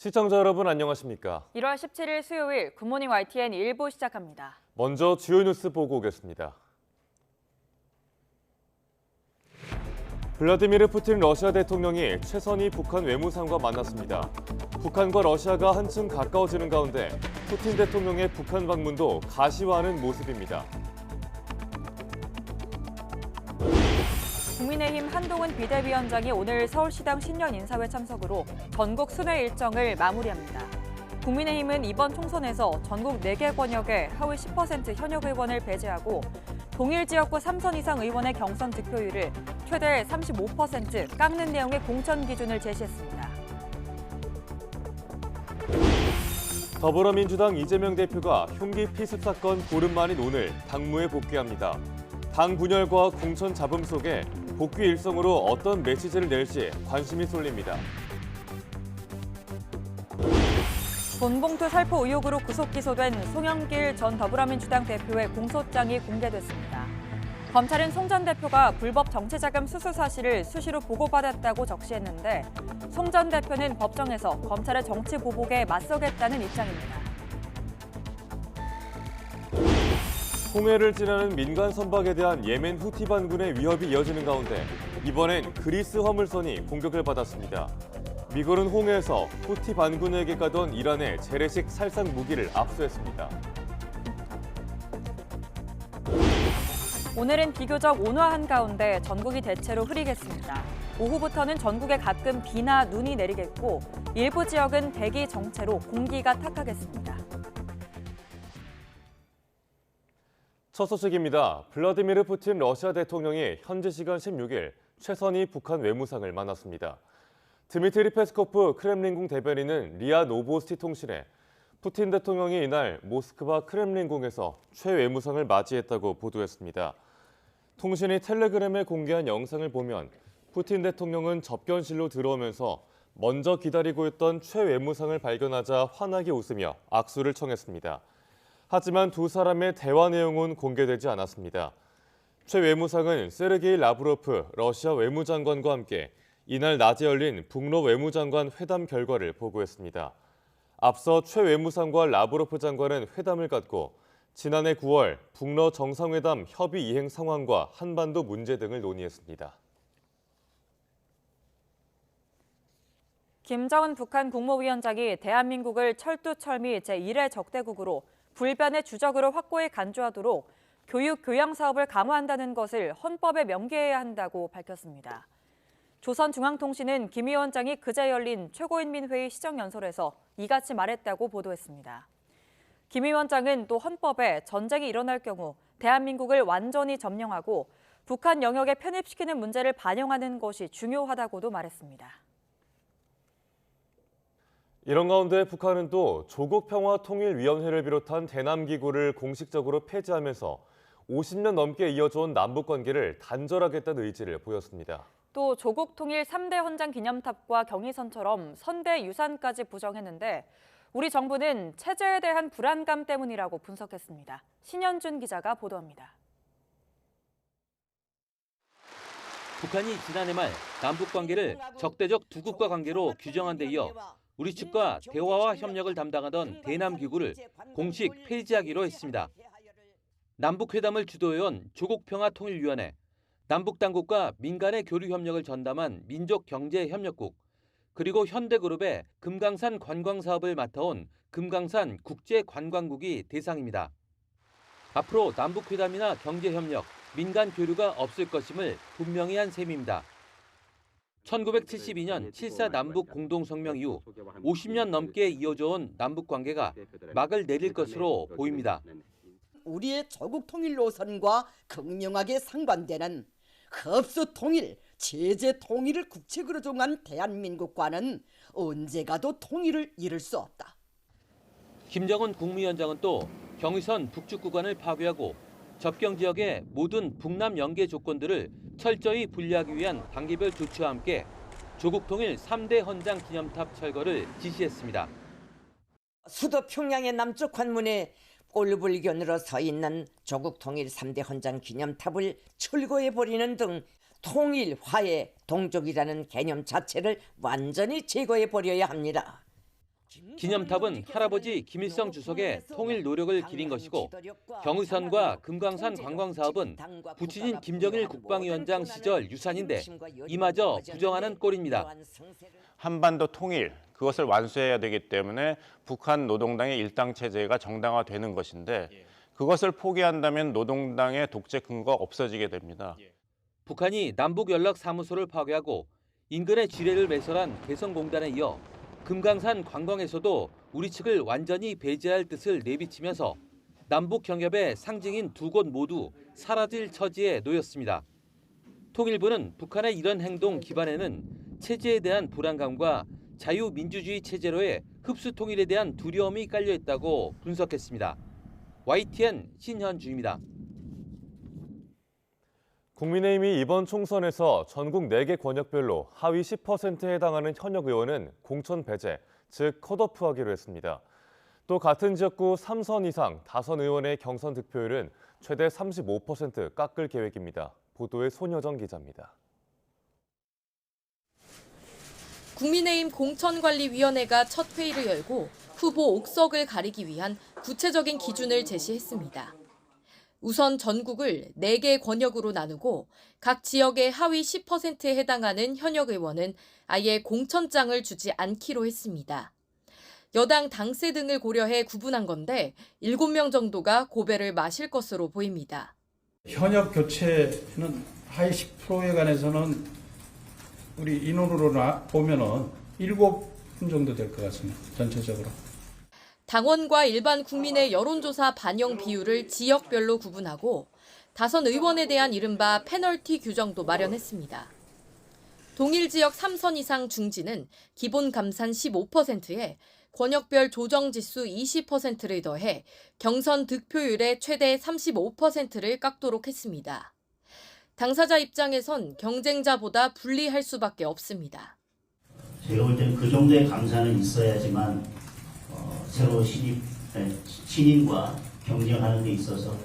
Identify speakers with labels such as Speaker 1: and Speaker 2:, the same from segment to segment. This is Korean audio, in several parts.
Speaker 1: 시청자 여러분 안녕하십니까?
Speaker 2: 1월 17일 수요일 굿모닝 YTN 1부 시작합니다.
Speaker 1: 먼저 주요 뉴스 보고 오겠습니다. 블라디미르 푸틴 러시아 대통령이 최선희 북한 외무상과 만났습니다. 북한과 러시아가 한층 가까워지는 가운데 푸틴 대통령의 북한 방문도 가시화하는 모습입니다.
Speaker 2: 국민의힘 한동훈 비대위원장이 오늘 서울시당 신년 인사회 참석으로 전국 순회 일정을 마무리합니다. 국민의힘은 이번 총선에서 전국 4개 권역에 하위 10% 현역 의원을 배제하고 동일 지역구 3선 이상 의원의 경선 득표율을 최대 35% 깎는 내용의 공천 기준을 제시했습니다.
Speaker 1: 더불어민주당 이재명 대표가 흉기 피습 사건 보름 만인 오늘 당무에 복귀합니다. 당 분열과 공천 잡음 속에 복귀 일성으로 어떤 메시지를 낼지 관심이 쏠립니다.
Speaker 2: 돈봉투 살포 의혹으로 구속 기소된 송영길 전 더불어민주당 대표의 공소장이 공개됐습니다. 검찰은 송 전 대표가 불법 정치자금 수수 사실을 수시로 보고받았다고 적시했는데 송 전 대표는 법정에서 검찰의 정치 보복에 맞서겠다는 입장입니다.
Speaker 1: 홍해를 지나는 민간 선박에 대한 예멘 후티 반군의 위협이 이어지는 가운데 이번엔 그리스 화물선이 공격을 받았습니다. 미국은 홍해에서 후티 반군에게 가던 이란의 재래식 살상 무기를 압수했습니다.
Speaker 2: 오늘은 비교적 온화한 가운데 전국이 대체로 흐리겠습니다. 오후부터는 전국에 가끔 비나 눈이 내리겠고 일부 지역은 대기 정체로 공기가 탁하겠습니다.
Speaker 1: 첫 소식입니다. 블라디미르 푸틴 러시아 대통령이 현지 시간 16일 최선희 북한 외무상을 만났습니다. 드미트리 페스코프 크렘린궁 대변인은 리아 노보스티 통신에 푸틴 대통령이 이날 모스크바 크렘린궁에서 최 외무상을 맞이했다고 보도했습니다. 통신이 텔레그램에 공개한 영상을 보면 푸틴 대통령은 접견실로 들어오면서 먼저 기다리고 있던 최 외무상을 발견하자 환하게 웃으며 악수를 청했습니다. 하지만 두 사람의 대화 내용은 공개되지 않았습니다. 최 외무상은 세르게이 라브로프 러시아 외무장관과 함께 이날 낮에 열린 북러 외무장관 회담 결과를 보고했습니다. 앞서 최 외무상과 라브로프 장관은 회담을 갖고 지난해 9월 북러 정상회담 협의 이행 상황과 한반도 문제 등을 논의했습니다.
Speaker 2: 김정은 북한 국무위원장이 대한민국을 철두철미 제1회 적대국으로 불변의 주적으로 확고히 간주하도록 교육, 교양 사업을 강화한다는 것을 헌법에 명기해야 한다고 밝혔습니다. 조선중앙통신은 김 위원장이 그제 열린 최고인민회의 시정연설에서 이같이 말했다고 보도했습니다. 김 위원장은 또 헌법에 전쟁이 일어날 경우 대한민국을 완전히 점령하고 북한 영역에 편입시키는 문제를 반영하는 것이 중요하다고도 말했습니다.
Speaker 1: 이런 가운데 북한은 또 조국평화통일위원회를 비롯한 대남기구를 공식적으로 폐지하면서 50년 넘게 이어져온 남북관계를 단절하겠다는 의지를 보였습니다.
Speaker 2: 또 조국 통일 3대 헌장 기념탑과 경의선처럼 선대 유산까지 부정했는데 우리 정부는 체제에 대한 불안감 때문이라고 분석했습니다. 신현준 기자가 보도합니다.
Speaker 3: 북한이 지난해 말 남북관계를 적대적 두 국가 관계로 규정한 데 이어 우리 측과 대화와 협력을 담당하던 대남기구를 공식 폐지하기로 했습니다. 남북회담을 주도해온 조국평화통일위원회, 남북당국과 민간의 교류 협력을 전담한 민족경제협력국, 그리고 현대그룹의 금강산 관광사업을 맡아온 금강산 국제관광국이 대상입니다. 앞으로 남북회담이나 경제협력, 민간 교류가 없을 것임을 분명히 한 셈입니다. 1972년 7.4 남북 공동성명 이후 50년 넘게 이어져온 남북관계가 막을 내릴 것으로 보입니다.
Speaker 4: 우리의 조국 통일 노선과 극명하게 상반되는 흡수 통일, 제재 통일을 국책으로 정한 대한민국과는 언제 가도 통일을 이룰 수 없다.
Speaker 3: 김정은 국무위원장은 또 경의선 북측 구간을 파괴하고 접경 지역의 모든 북남 연계 조건들을 철저히 분리하기 위한 단계별 조치와 함께 조국 통일 3대 헌장 기념탑 철거를 지시했습니다.
Speaker 5: 수도 평양의 남쪽 관문에 꼴불견으로 서 있는 조국 통일 3대 헌장 기념탑을 철거해버리는 등 통일, 화해, 동족이라는 개념 자체를 완전히 제거해버려야 합니다.
Speaker 3: 기념탑은 할아버지 김일성 주석의 통일 노력을 기린 것이고 경의선과 금강산 관광사업은 부친인 김정일 국방위원장 시절 유산인데 이마저 부정하는 꼴입니다.
Speaker 6: 한반도 통일, 그것을 완수해야 되기 때문에 북한 노동당의 일당 체제가 정당화되는 것인데 그것을 포기한다면 노동당의 독재 근거가 없어지게 됩니다.
Speaker 3: 북한이 남북연락사무소를 파괴하고 인근의 지뢰를 매설한 개성공단에 이어 금강산 관광에서도 우리 측을 완전히 배제할 뜻을 내비치면서 남북 경협의 상징인 두 곳 모두 사라질 처지에 놓였습니다. 통일부는 북한의 이런 행동 기반에는 체제에 대한 불안감과 자유민주주의 체제로의 흡수 통일에 대한 두려움이 깔려 있다고 분석했습니다. YTN 신현주입니다.
Speaker 1: 국민의힘이 이번 총선에서 전국 4개 권역별로 하위 10%에 해당하는 현역 의원은 공천 배제, 즉 컷오프하기로 했습니다. 또 같은 지역구 3선 이상 5선 의원의 경선 득표율은 최대 35% 깎을 계획입니다. 보도에 손여정 기자입니다.
Speaker 7: 국민의힘 공천관리위원회가 첫 회의를 열고 후보 옥석을 가리기 위한 구체적인 기준을 제시했습니다. 우선 전국을 4개 권역으로 나누고 각 지역의 하위 10%에 해당하는 현역 의원은 아예 공천장을 주지 않기로 했습니다. 여당 당세 등을 고려해 구분한 건데 7명 정도가 고배를 마실 것으로 보입니다.
Speaker 8: 현역 교체는 하위 10%에 관해서는 우리 인원으로 보면은 7분 정도 될 것 같습니다. 전체적으로.
Speaker 7: 당원과 일반 국민의 여론조사 반영 비율을 지역별로 구분하고 다선 의원에 대한 이른바 페널티 규정도 마련했습니다. 동일 지역 3선 이상 중진은 기본 감산 15%에 권역별 조정지수 20%를 더해 경선 득표율의 최대 35%를 깎도록 했습니다. 당사자 입장에선 경쟁자보다 불리할 수밖에 없습니다.
Speaker 9: 제가 볼 때는 그 정도의 감사는 있어야지만 새로 신인과 경쟁하는 데 있어서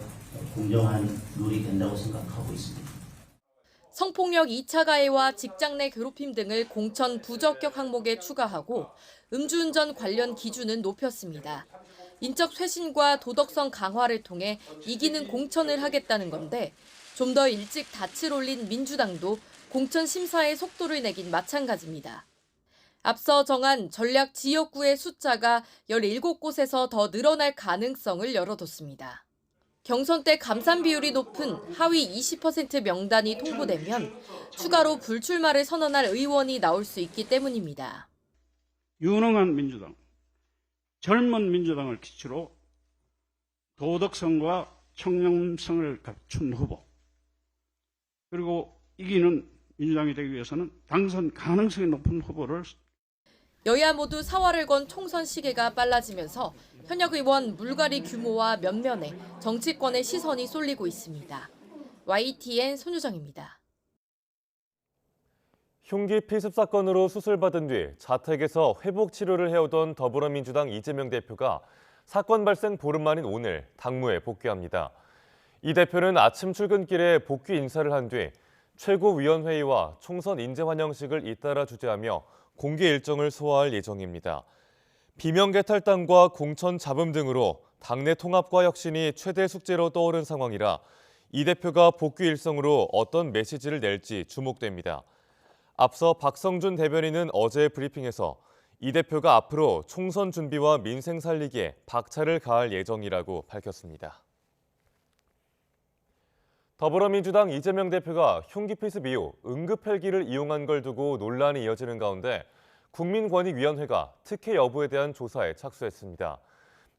Speaker 9: 공정한 룰이 된다고 생각하고 있습니다.
Speaker 7: 성폭력 2차 가해와 직장 내 괴롭힘 등을 공천 부적격 항목에 추가하고 음주운전 관련 기준은 높였습니다. 인적 쇄신과 도덕성 강화를 통해 이기는 공천을 하겠다는 건데 좀 더 일찍 닻을 올린 민주당도 공천 심사의 속도를 내긴 마찬가지입니다. 앞서 정한 전략 지역구의 숫자가 17곳에서 더 늘어날 가능성을 열어뒀습니다. 경선 때 감산 비율이 높은 하위 20% 명단이 통보되면 추가로 불출마를 선언할 의원이 나올 수 있기 때문입니다.
Speaker 8: 유능한 민주당, 젊은 민주당을 기초로 도덕성과 청렴성을 갖춘 후보, 그리고 이기는 민주당이 되기 위해서는 당선 가능성이 높은 후보를
Speaker 7: 여야 모두 사활을 건 총선 시기가 빨라지면서 현역 의원 물갈이 규모와 면면에 정치권의 시선이 쏠리고 있습니다. YTN 손유정입니다.
Speaker 1: 흉기 피습 사건으로 수술받은 뒤 자택에서 회복 치료를 해오던 더불어민주당 이재명 대표가 사건 발생 보름 만인 오늘 당무에 복귀합니다. 이 대표는 아침 출근길에 복귀 인사를 한 뒤 최고위원회의와 총선 인재 환영식을 잇따라 주재하며 공개 일정을 소화할 예정입니다. 비명계 탈당과 공천 잡음 등으로 당내 통합과 혁신이 최대 숙제로 떠오른 상황이라 이 대표가 복귀 일정으로 어떤 메시지를 낼지 주목됩니다. 앞서 박성준 대변인은 어제 브리핑에서 이 대표가 앞으로 총선 준비와 민생 살리기에 박차를 가할 예정이라고 밝혔습니다. 더불어민주당 이재명 대표가 흉기 피습 이후 응급 헬기를 이용한 걸 두고 논란이 이어지는 가운데 국민권익위원회가 특혜 여부에 대한 조사에 착수했습니다.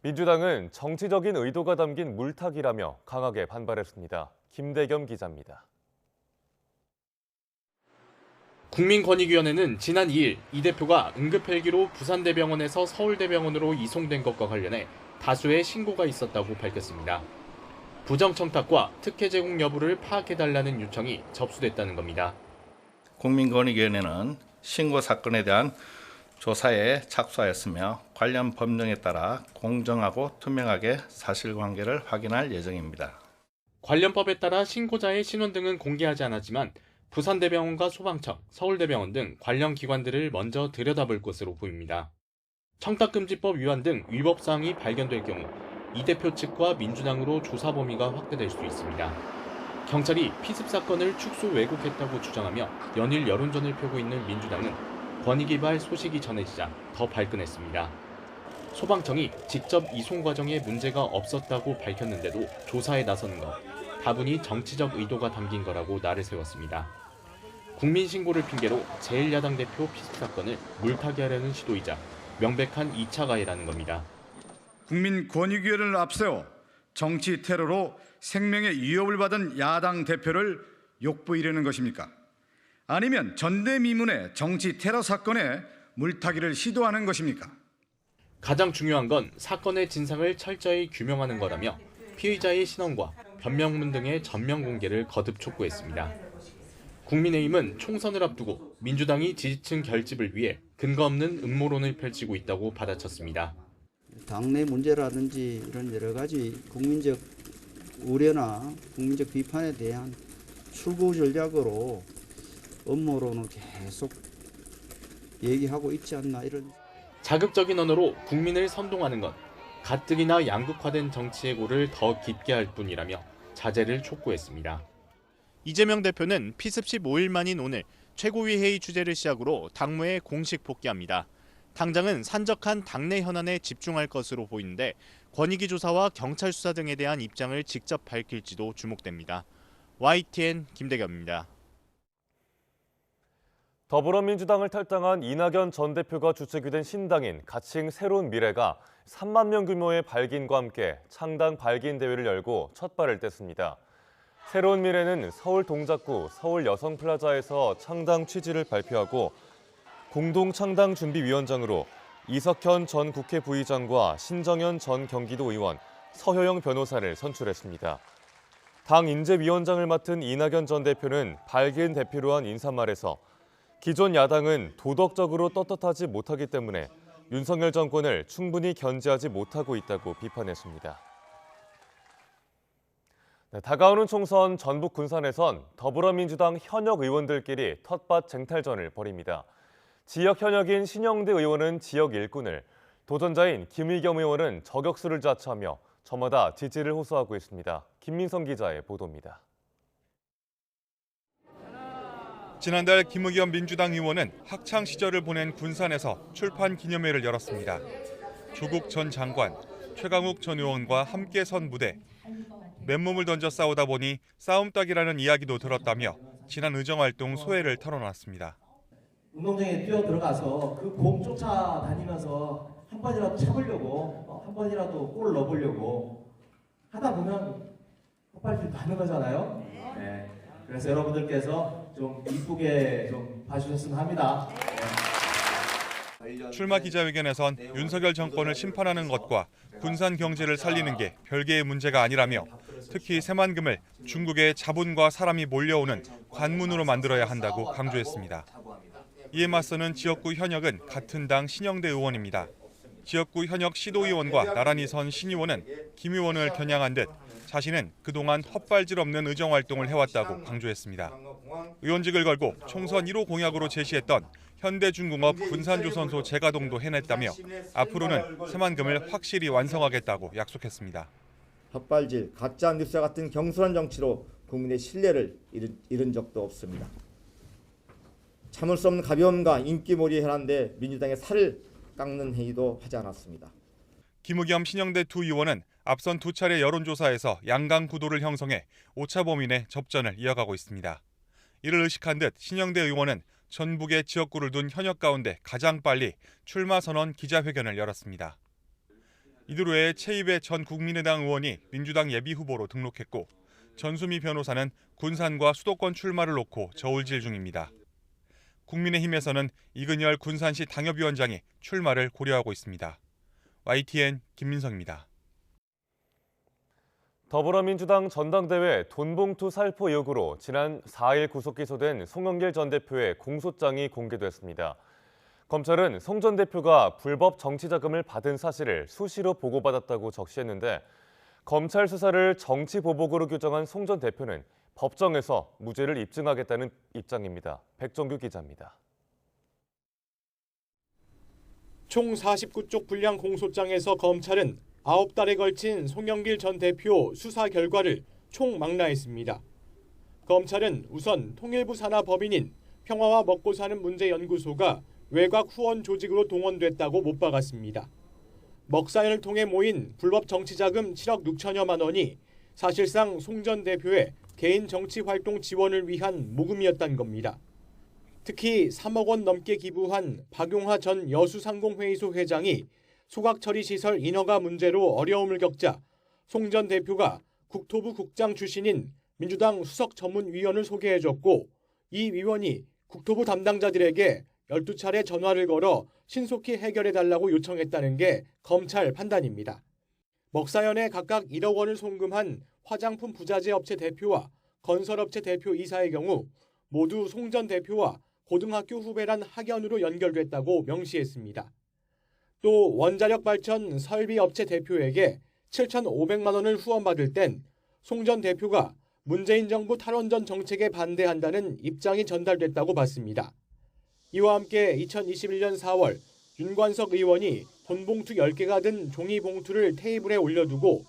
Speaker 1: 민주당은 정치적인 의도가 담긴 물타기라며 강하게 반발했습니다. 김대겸 기자입니다.
Speaker 10: 국민권익위원회는 지난 2일 이 대표가 응급헬기로 부산대병원에서 서울대병원으로 이송된 것과 관련해 다수의 신고가 있었다고 밝혔습니다. 부정청탁과 특혜 제공 여부를 파악해달라는 요청이 접수됐다는 겁니다.
Speaker 6: 국민권익위원회는 신고 사건에 대한 조사에 착수하였으며 관련 법령에 따라 공정하고 투명하게 사실관계를 확인할 예정입니다.
Speaker 10: 관련 법에 따라 신고자의 신원 등은 공개하지 않았지만 부산대병원과 소방청, 서울대병원 등 관련 기관들을 먼저 들여다볼 것으로 보입니다. 청탁금지법 위반 등 위법 사항이 발견될 경우 이 대표 측과 민주당으로 조사 범위가 확대될 수 있습니다. 경찰이 피습 사건을 축소 왜곡했다고 주장하며 연일 여론전을 펴고 있는 민주당은 권익위발 소식이 전해지자 더 발끈했습니다. 소방청이 직접 이송 과정에 문제가 없었다고 밝혔는데도 조사에 나서는 것, 다분히 정치적 의도가 담긴 거라고 날을 세웠습니다. 국민신고를 핑계로 제1야당 대표 피습 사건을 물타기 하려는 시도이자 명백한 2차 가해라는 겁니다.
Speaker 11: 국민권익위원회를 앞세워 정치 테러로 생명의 위협을 받은 야당 대표를 욕보이려는 것입니까? 아니면 전대미문의 정치 테러 사건에 물타기를 시도하는 것입니까?
Speaker 10: 가장 중요한 건 사건의 진상을 철저히 규명하는 거라며 피의자의 신원과 변명문 등의 전면 공개를 거듭 촉구했습니다. 국민의힘은 총선을 앞두고 민주당이 지지층 결집을 위해 근거 없는 음모론을 펼치고 있다고 받아쳤습니다.
Speaker 12: 당내 문제라든지 이런 여러 가지 국민적 우려나 국민적 비판에 대한 출구 전략으로 음모론을 계속 얘기하고 있지 않나 이런.
Speaker 10: 자극적인 언어로 국민을 선동하는 건 가뜩이나 양극화된 정치의 골을 더 깊게 할 뿐이라며 자제를 촉구했습니다.
Speaker 13: 이재명 대표는 피습 15일 만인 오늘 최고위 회의 주재를 시작으로 당무에 공식 복귀합니다. 당장은 산적한 당내 현안에 집중할 것으로 보이는데 권익위 조사와 경찰 수사 등에 대한 입장을 직접 밝힐지도 주목됩니다. YTN 김대겸입니다.
Speaker 1: 더불어민주당을 탈당한 이낙연 전 대표가 주축이 된 신당인 가칭 새로운 미래가 3만 명 규모의 발긴과 함께 창당 발긴 대회를 열고 첫 발을 뗐습니다. 새로운 미래는 서울 동작구 서울 여성플라자에서 창당 취지를 발표하고 공동창당준비위원장으로 이석현 전 국회 부의장과 신정현 전 경기도 의원, 서효영 변호사를 선출했습니다. 당 인재위원장을 맡은 이낙연 전 대표는 발긴 대표로 한 인사말에서 기존 야당은 도덕적으로 떳떳하지 못하기 때문에 윤석열 정권을 충분히 견제하지 못하고 있다고 비판했습니다. 다가오는 총선 전북 군산에선 더불어민주당 현역 의원들끼리 텃밭 쟁탈전을 벌입니다. 지역 현역인 신영대 의원은 지역 일꾼을, 도전자인 김의겸 의원은 저격수를 자처하며 저마다 지지를 호소하고 있습니다. 김민성 기자의 보도입니다.
Speaker 14: 지난달 김의겸 민주당 의원은 학창 시절을 보낸 군산에서 출판 기념회를 열었습니다. 조국 전 장관, 최강욱 전 의원과 함께 선 무대. 맨몸을 던져 싸우다 보니 싸움닭이라는 이야기도 들었다며 지난 의정활동 소회를 털어놨습니다.
Speaker 15: 운동장에 뛰어 들어가서 그 공 쫓아다니면서 한 번이라도 잡으려고, 한 번이라도 골을 넣어보려고 하다 보면 폭발이 가는 거잖아요. 네. 그래서 여러분들께서 좀 이쁘게 좀 봐주셨으면 합니다. 네.
Speaker 14: 출마 기자회견에선 윤석열 정권을 심판하는 것과 군산 경제를 살리는 게 별개의 문제가 아니라며 특히 새만금을 중국의 자본과 사람이 몰려오는 관문으로 만들어야 한다고 강조했습니다. 이에 맞서는 지역구 현역은 같은 당 신영대 의원입니다. 지역구 현역 시도의원과 나란히 선 신 의원은 김 의원을 겨냥한 듯 자신은 그동안 헛발질 없는 의정활동을 해왔다고 강조했습니다. 의원직을 걸고 총선 1호 공약으로 제시했던 현대중공업 군산조선소 재가동도 해냈다며 앞으로는 새만금을 확실히 완성하겠다고 약속했습니다.
Speaker 16: 헛발질, 가짜 뉴스 같은 경솔한 정치로 국민의 신뢰를 잃은 적도 없습니다. 참을 수 없는 가벼움과 인기몰이에 현한데 민주당의 살을 깎는 행위도 하지 않았습니다.
Speaker 14: 김의겸 신영대 두 의원은 앞선 두 차례 여론조사에서 양강 구도를 형성해 오차 범위 내 접전을 이어가고 있습니다. 이를 의식한 듯 신영대 의원은 전북의 지역구를 둔 현역 가운데 가장 빨리 출마 선언 기자회견을 열었습니다. 이들 외에 최입의 전 국민의당 의원이 민주당 예비후보로 등록했고 전수미 변호사는 군산과 수도권 출마를 놓고 저울질 중입니다. 국민의힘에서는 이근열 군산시 당협위원장이 출마를 고려하고 있습니다. YTN 김민성입니다.
Speaker 1: 더불어민주당 전당대회 돈봉투 살포 의혹으로 지난 4일 구속 기소된 송영길 전 대표의 공소장이 공개됐습니다. 검찰은 송 전 대표가 불법 정치자금을 받은 사실을 수시로 보고받았다고 적시했는데 검찰 수사를 정치보복으로 규정한 송 전 대표는 법정에서 무죄를 입증하겠다는 입장입니다. 백정규 기자입니다.
Speaker 10: 총 49쪽 분량 공소장에서 검찰은 9달에 걸친 송영길 전 대표 수사 결과를 총망라했습니다. 검찰은 우선 통일부 산하 법인인 평화와 먹고 사는 문제 연구소가 외곽 후원 조직으로 동원됐다고 못 박았습니다. 먹사연을 통해 모인 불법 정치자금 7억 6천여만 원이 사실상 송 전 대표의 개인 정치 활동 지원을 위한 모금이었다는 겁니다. 특히 3억 원 넘게 기부한 박용하 전 여수상공회의소 회장이 소각처리시설 인허가 문제로 어려움을 겪자 송 전 대표가 국토부 국장 출신인 민주당 수석전문위원을 소개해줬고 이 위원이 국토부 담당자들에게 12차례 전화를 걸어 신속히 해결해달라고 요청했다는 게 검찰 판단입니다. 먹사연에 각각 1억 원을 송금한 화장품 부자재 업체 대표와 건설업체 대표 이사의 경우 모두 송 전 대표와 고등학교 후배란 학연으로 연결됐다고 명시했습니다. 또 원자력 발전 설비 업체 대표에게 7,500만 원을 후원받을 땐 송 전 대표가 문재인 정부 탈원전 정책에 반대한다는 입장이 전달됐다고 봤습니다. 이와 함께 2021년 4월 윤관석 의원이 돈봉투 10개가 든 종이봉투를 테이블에 올려두고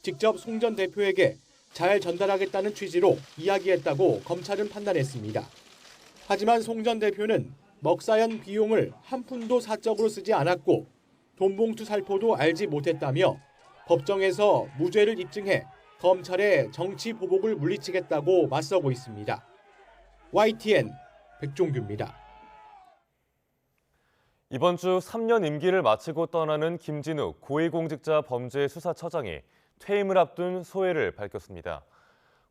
Speaker 10: 직접 송 전 대표에게 잘 전달하겠다는 취지로 이야기했다고 검찰은 판단했습니다. 하지만 송 전 대표는 먹사연 비용을 한 푼도 사적으로 쓰지 않았고 돈봉투 살포도 알지 못했다며 법정에서 무죄를 입증해 검찰의 정치 보복을 물리치겠다고 맞서고 있습니다. YTN 백종규입니다.
Speaker 1: 이번 주 3년 임기를 마치고 떠나는 김진욱 고위공직자 범죄수사처장이 퇴임을 앞둔 소회를 밝혔습니다.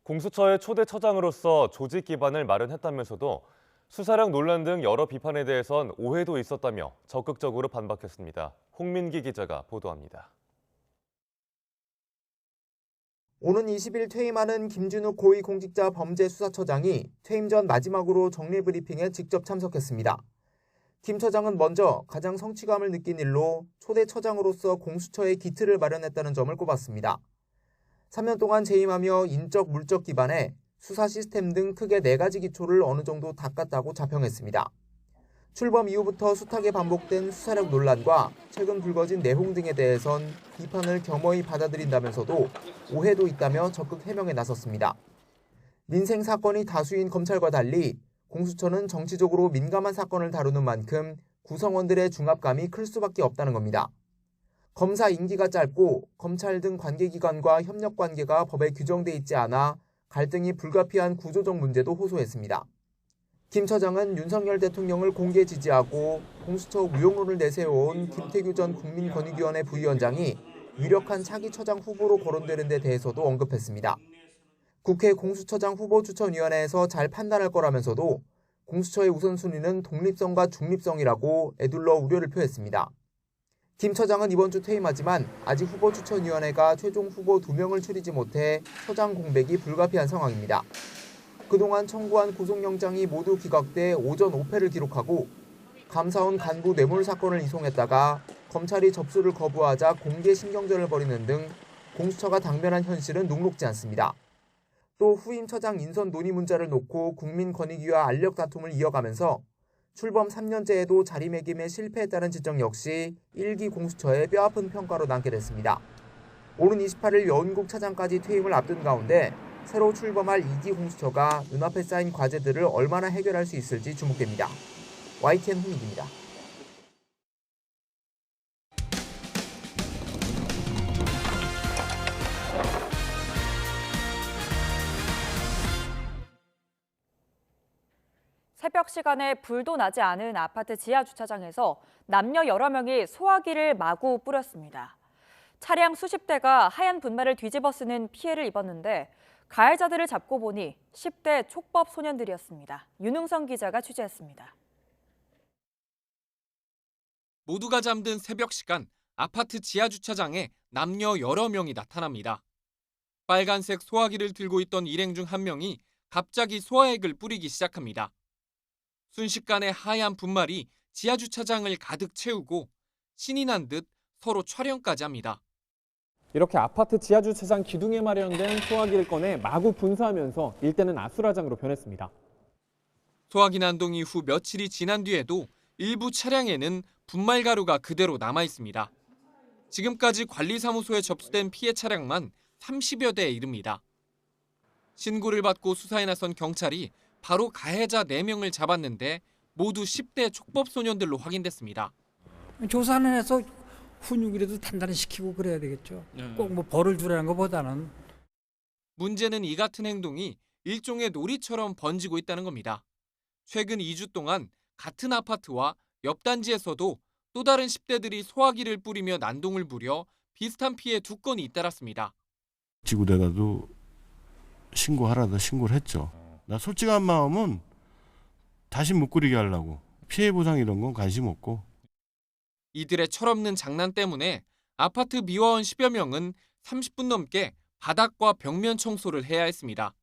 Speaker 1: 공수처의 초대 처장으로서 조직 기반을 마련했다면서도 수사력 논란 등 여러 비판에 대해선 오해도 있었다며 적극적으로 반박했습니다. 홍민기 기자가 보도합니다.
Speaker 17: 오는 20일 퇴임하는 김진욱 고위공직자 범죄수사처장이 퇴임 전 마지막으로 정례브리핑에 직접 참석했습니다. 김 처장은 먼저 가장 성취감을 느낀 일로 초대 처장으로서 공수처의 기틀을 마련했다는 점을 꼽았습니다. 3년 동안 재임하며 인적, 물적 기반에 수사 시스템 등 크게 4가지 기초를 어느 정도 닦았다고 자평했습니다. 출범 이후부터 숱하게 반복된 수사력 논란과 최근 불거진 내홍 등에 대해선 비판을 겸허히 받아들인다면서도 오해도 있다며 적극 해명에 나섰습니다. 민생 사건이 다수인 검찰과 달리 공수처는 정치적으로 민감한 사건을 다루는 만큼 구성원들의 중압감이 클 수밖에 없다는 겁니다. 검사 임기가 짧고 검찰 등 관계기관과 협력 관계가 법에 규정돼 있지 않아 갈등이 불가피한 구조적 문제도 호소했습니다. 김 처장은 윤석열 대통령을 공개 지지하고 공수처 무용론을 내세워온 김태규 전 국민권익위원회 부위원장이 유력한 차기 처장 후보로 거론되는 데 대해서도 언급했습니다. 국회 공수처장 후보추천위원회에서 잘 판단할 거라면서도 공수처의 우선순위는 독립성과 중립성이라고 에둘러 우려를 표했습니다. 김 처장은 이번 주 퇴임하지만 아직 후보추천위원회가 최종 후보 2명을 추리지 못해 처장 공백이 불가피한 상황입니다. 그동안 청구한 구속영장이 모두 기각돼 오전 5패를 기록하고 감사원 간부 뇌물 사건을 이송했다가 검찰이 접수를 거부하자 공개 신경전을 벌이는 등 공수처가 당면한 현실은 녹록지 않습니다. 또 후임 처장 인선 논의 문자를 놓고 국민권익위와 알력 다툼을 이어가면서 출범 3년째에도 자리매김에 실패했다는 지적 역시 1기 공수처의 뼈아픈 평가로 남게 됐습니다. 오는 28일 여운국 차장까지 퇴임을 앞둔 가운데 새로 출범할 2기 공수처가 눈앞에 쌓인 과제들을 얼마나 해결할 수 있을지 주목됩니다. YTN 홍익입니다.
Speaker 2: 새벽 시간에 불도 나지 않은 아파트 지하 주차장에서 남녀 여러 명이 소화기를 마구 뿌렸습니다. 차량 수십 대가 하얀 분말을 뒤집어 쓰는 피해를 입었는데 가해자들을 잡고 보니 10대 촉법 소년들이었습니다. 윤웅성 기자가 취재했습니다.
Speaker 18: 모두가 잠든 새벽 시간 아파트 지하 주차장에 남녀 여러 명이 나타납니다. 빨간색 소화기를 들고 있던 일행 중 한 명이 갑자기 소화액을 뿌리기 시작합니다. 순식간에 하얀 분말이 지하 주차장을 가득 채우고 신이 난 듯 서로 촬영까지 합니다.
Speaker 19: 이렇게 아파트 지하 주차장 기둥에 마련된 소화기를 꺼내 마구 분사하면서 일대는 아수라장으로 변했습니다.
Speaker 18: 소화기 난동 이후 며칠이 지난 뒤에도 일부 차량에는 분말 가루가 그대로 남아 있습니다. 지금까지 관리사무소에 접수된 피해 차량만 30여 대에 이릅니다. 신고를 받고 수사에 나선 경찰이 바로 가해자 4명을 잡았는데 모두 10대 촉법 소년들로 확인됐습니다.
Speaker 20: 조사는 해서 훈육이라도 단단히 시키고 그래야 되겠죠. 꼭 뭐 벌을 주라는 것보다는.
Speaker 18: 문제는 이 같은 행동이 일종의 놀이처럼 번지고 있다는 겁니다. 최근 2주 동안 같은 아파트와 옆 단지에서도 또 다른 10대들이 소화기를 뿌리며 난동을 부려 비슷한 피해 2건이 잇따랐습니다.
Speaker 21: 지구대가도 신고하라다 신고를 했죠. 나 솔직한 마음은 다시 못 그리게 하려고. 피해 보상 이런 건 관심 없고.
Speaker 18: 이들의 철없는 장난 때문에 아파트 미화원 10여 명은 30분 넘게 바닥과 벽면 청소를 해야 했습니다.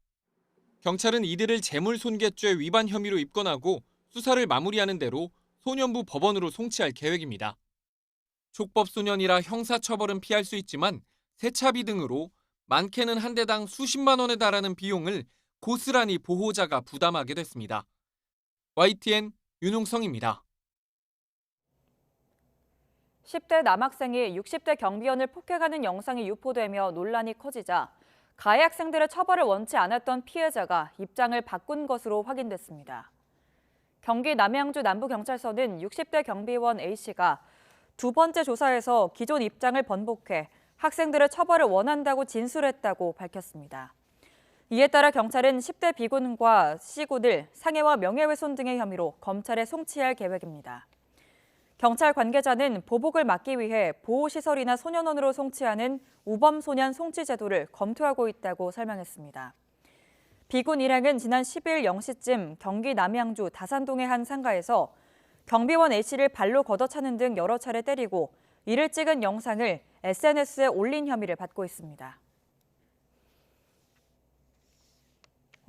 Speaker 18: 경찰은 이들을 재물손괴죄 위반 혐의로 입건하고 수사를 마무리하는 대로 소년부 법원으로 송치할 계획입니다. 촉법소년이라 형사처벌은 피할 수 있지만 세차비 등으로 많게는 한 대당 수십만 원에 달하는 비용을 고스란히 보호자가 부담하게 됐습니다. YTN 윤홍성입니다.
Speaker 2: 10대 남학생이 60대 경비원을 폭행하는 영상이 유포되며 논란이 커지자 가해 학생들의 처벌을 원치 않았던 피해자가 입장을 바꾼 것으로 확인됐습니다. 경기 남양주 남부경찰서는 60대 경비원 A씨가 2번째 조사에서 기존 입장을 번복해 학생들의 처벌을 원한다고 진술했다고 밝혔습니다. 이에 따라 경찰은 10대 B군과 C군을 상해와 명예훼손 등의 혐의로 검찰에 송치할 계획입니다. 경찰 관계자는 보복을 막기 위해 보호시설이나 소년원으로 송치하는 우범소년 송치 제도를 검토하고 있다고 설명했습니다. B군 일행은 지난 10일 0시쯤 경기 남양주 다산동의 한 상가에서 경비원 A씨를 발로 걷어차는 등 여러 차례 때리고 이를 찍은 영상을 SNS에 올린 혐의를 받고 있습니다.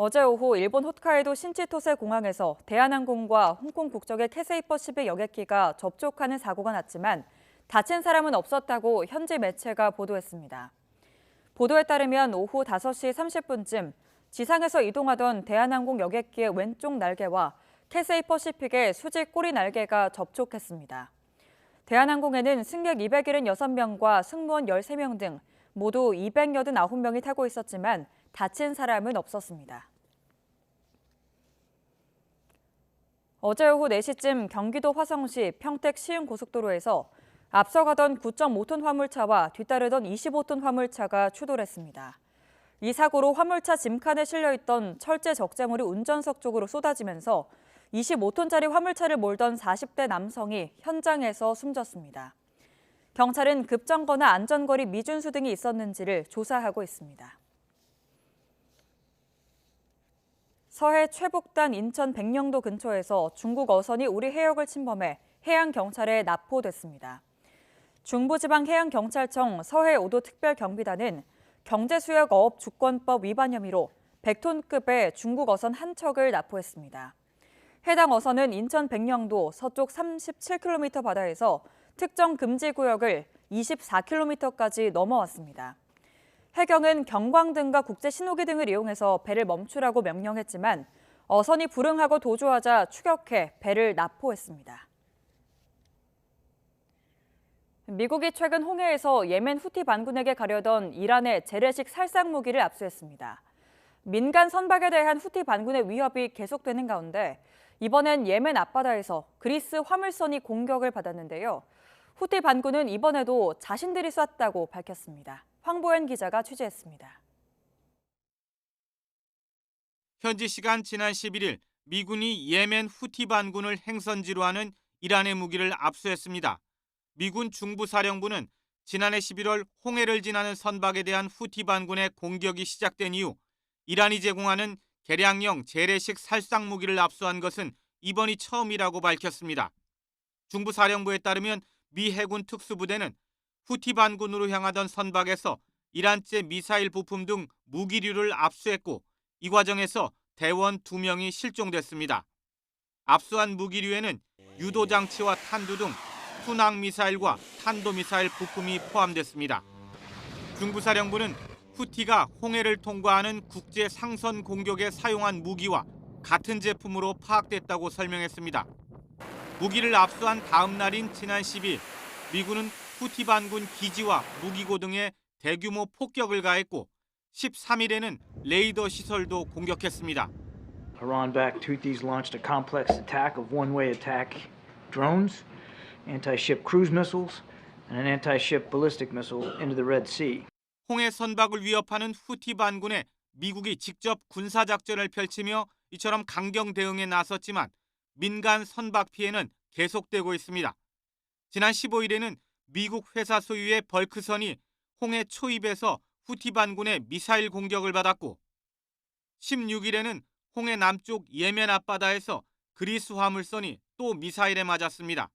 Speaker 2: 어제 오후 일본 홋카이도 신치토세 공항에서 대한항공과 홍콩 국적의 캐세이 퍼시픽 여객기가 접촉하는 사고가 났지만 다친 사람은 없었다고 현지 매체가 보도했습니다. 보도에 따르면 오후 5시 30분쯤 지상에서 이동하던 대한항공 여객기의 왼쪽 날개와 캐세이 퍼시픽의 수직 꼬리 날개가 접촉했습니다. 대한항공에는 승객 276명과 승무원 13명 등 모두 289명이 타고 있었지만 다친 사람은 없었습니다. 어제 오후 4시쯤 경기도 화성시 평택 시흥고속도로에서 앞서가던 9.5톤 화물차와 뒤따르던 25톤 화물차가 추돌했습니다. 이 사고로 화물차 짐칸에 실려있던 철제 적재물이 운전석 쪽으로 쏟아지면서 25톤짜리 화물차를 몰던 40대 남성이 현장에서 숨졌습니다. 경찰은 급정거나 안전거리 미준수 등이 있었는지를 조사하고 있습니다. 서해 최북단 인천 백령도 근처에서 중국 어선이 우리 해역을 침범해 해양경찰에 납포됐습니다. 중부지방해양경찰청 서해 5도 특별경비단은 경제수역어업주권법 위반 혐의로 100톤급의 중국 어선 한 척을 납포했습니다. 해당 어선은 인천 백령도 서쪽 37km 바다에서 특정 금지구역을 24km까지 넘어왔습니다. 해경은 경광등과 국제신호기 등을 이용해서 배를 멈추라고 명령했지만 어선이 불응하고 도주하자 추격해 배를 납포했습니다. 미국이 최근 홍해에서 예멘 후티 반군에게 가려던 이란의 재래식 살상 무기를 압수했습니다. 민간 선박에 대한 후티 반군의 위협이 계속되는 가운데 이번엔 예멘 앞바다에서 그리스 화물선이 공격을 받았는데요. 후티 반군은 이번에도 자신들이 쐈다고 밝혔습니다. 황보현 기자가 취재했습니다.
Speaker 22: 현지 시간 지난 11일 미군이 예멘 후티 반군을 행선지로 하는 이란의 무기를 압수했습니다. 미군 중부사령부는 지난해 11월 홍해를 지나는 선박에 대한 후티 반군의 공격이 시작된 이후 이란이 제공하는 개량형 재래식 살상 무기를 압수한 것은 이번이 처음이라고 밝혔습니다. 중부사령부에 따르면 미 해군 특수부대는 후티 반군으로 향하던 선박에서 이란제 미사일 부품 등 무기류를 압수했고 이 과정에서 대원 2명이 실종됐습니다. 압수한 무기류에는 유도장치와 탄두 등 순항미사일과 탄도미사일 부품이 포함됐습니다. 중부사령부는 후티가 홍해를 통과하는 국제 상선 공격에 사용한 무기와 같은 제품으로 파악됐다고 설명했습니다. 무기를 압수한 다음 날인 지난 10일 미군은 후티 반군 기지와 무기고 등에 대규모 폭격을 가했고 13일에는 레이더 시설도 공격했습니다.
Speaker 4: Iran-backed Houthis launched a complex attack of one-way attack drones, anti-ship cruise missiles, and an anti-ship ballistic missile into the Red Sea.
Speaker 22: 홍해 선박을 위협하는 후티 반군에 미국이 직접 군사작전을 펼치며 이처럼 강경 대응에 나섰지만 민간 선박 피해는 계속되고 있습니다. 지난 15일에는 미국 회사 소유의 벌크선이 홍해 초입에서 후티 반군의 미사일 공격을 받았고 16일에는 홍해 남쪽 예멘 앞바다에서 그리스 화물선이 또 미사일에 맞았습니다.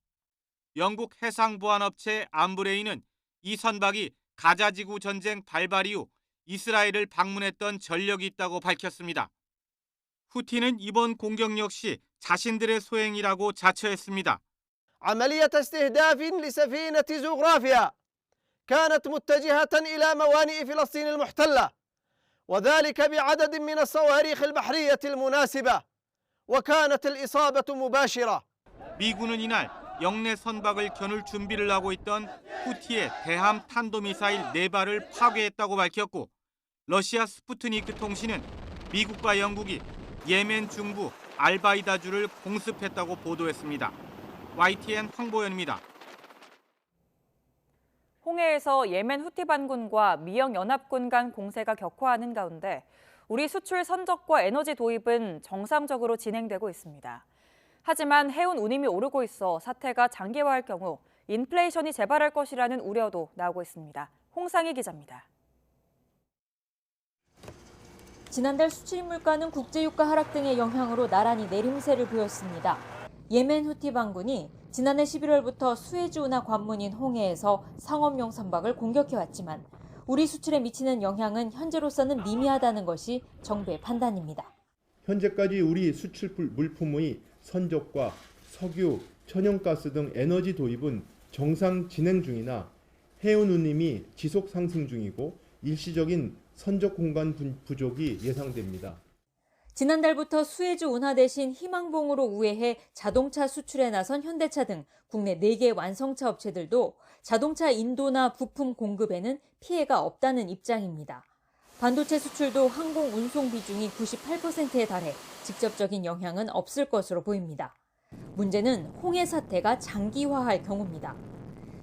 Speaker 22: 영국 해상보안업체 암브레이는 이 선박이 가자지구 전쟁 발발 이후 이스라엘을 방문했던 전력이 있다고 밝혔습니다. 후티는 이번 공격 역시 자신들의 소행이라고 자처했습니다.
Speaker 5: عملية استهداف لسفينة زوغرافيا كانت متجهة إلى موانئ فلسطين المحتلة وذلك بعدد من الصواريخ البحرية المناسبة وكانت الإصابة مباشرة.
Speaker 22: 미군은 이날 영내 선박을 겨눌 준비를 하고 있던 후티의 대함 탄도미사일 4발을 파괴했다고 밝혔고 러시아 스푸트니크 통신은 미국과 영국이 예멘 중부 알바이다주를 공습했다고 보도했습니다. YTN 황보현입니다.
Speaker 2: 홍해에서 예멘 후티 반군과 미영연합군 간 공세가 격화하는 가운데 우리 수출 선적과 에너지 도입은 정상적으로 진행되고 있습니다. 하지만 해운 운임이 오르고 있어 사태가 장기화할 경우 인플레이션이 재발할 것이라는 우려도 나오고 있습니다. 홍상희 기자입니다.
Speaker 23: 지난달 수출 물가는 국제유가 하락 등의 영향으로 나란히 내림세를 보였습니다. 예멘 후티 반군이 지난해 11월부터 수에즈 운하 관문인 홍해에서 상업용 선박을 공격해왔지만 우리 수출에 미치는 영향은 현재로서는 미미하다는 것이 정부의 판단입니다.
Speaker 24: 현재까지 우리 수출 물품의 선적과 석유, 천연가스 등 에너지 도입은 정상 진행 중이나 해운 운임이 지속 상승 중이고 일시적인 선적 공간 부족이 예상됩니다.
Speaker 23: 지난달부터 수에즈 운하 대신 희망봉으로 우회해 자동차 수출에 나선 현대차 등 국내 4개 완성차 업체들도 자동차 인도나 부품 공급에는 피해가 없다는 입장입니다. 반도체 수출도 항공 운송 비중이 98%에 달해 직접적인 영향은 없을 것으로 보입니다. 문제는 홍해 사태가 장기화할 경우입니다.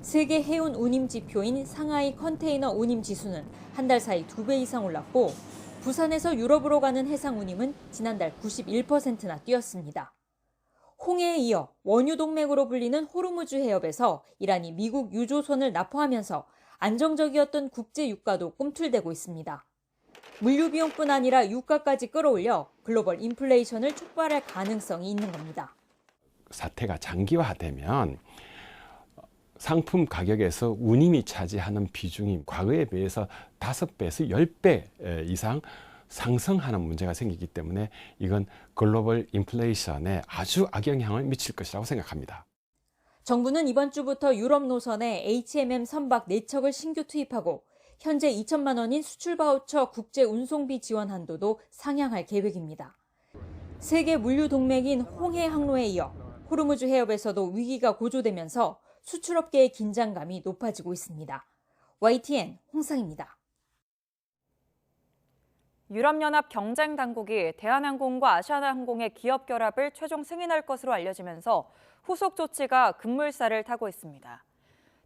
Speaker 23: 세계 해운 운임 지표인 상하이 컨테이너 운임 지수는 한 달 사이 2배 이상 올랐고 부산에서 유럽으로 가는 해상 운임은 지난달 91%나 뛰었습니다. 홍해에 이어 원유 동맥으로 불리는 호르무즈 해협에서 이란이 미국 유조선을 납포하면서 안정적이었던 국제 유가도 꿈틀대고 있습니다. 물류 비용뿐 아니라 유가까지 끌어올려 글로벌 인플레이션을 촉발할 가능성이 있는 겁니다.
Speaker 25: 사태가 장기화되면 상품 가격에서 운임이 차지하는 비중이 과거에 비해서 5배에서 10배 이상 상승하는 문제가 생기기 때문에 이건 글로벌 인플레이션에 아주 악영향을 미칠 것이라고 생각합니다.
Speaker 23: 정부는 이번 주부터 유럽 노선에 HMM 선박 4척을 신규 투입하고 현재 2천만 원인 수출 바우처 국제 운송비 지원 한도도 상향할 계획입니다. 세계 물류 동맥인 홍해 항로에 이어 호르무즈 해협에서도 위기가 고조되면서 수출업계의 긴장감이 높아지고 있습니다. YTN 홍상입니다.
Speaker 2: 유럽연합 경쟁당국이 대한항공과 아시아나항공의 기업 결합을 최종 승인할 것으로 알려지면서 후속 조치가 급물살을 타고 있습니다.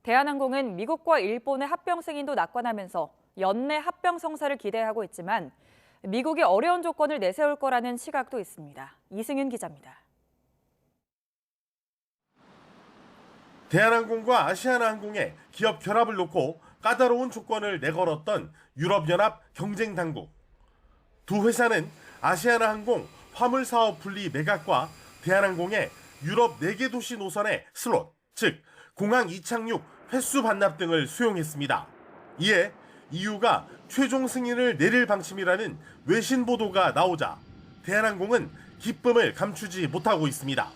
Speaker 2: 대한항공은 미국과 일본의 합병 승인도 낙관하면서 연내 합병 성사를 기대하고 있지만 미국이 어려운 조건을 내세울 거라는 시각도 있습니다. 이승윤 기자입니다.
Speaker 26: 대한항공과 아시아나항공의 기업 결합을 놓고 까다로운 조건을 내걸었던 유럽연합 경쟁당국. 두 회사는 아시아나항공 화물사업 분리 매각과 대한항공의 유럽 4개 도시 노선의 슬롯, 즉 공항 이착륙 횟수 반납 등을 수용했습니다. 이에 EU가 최종 승인을 내릴 방침이라는 외신 보도가 나오자 대한항공은 기쁨을 감추지 못하고 있습니다.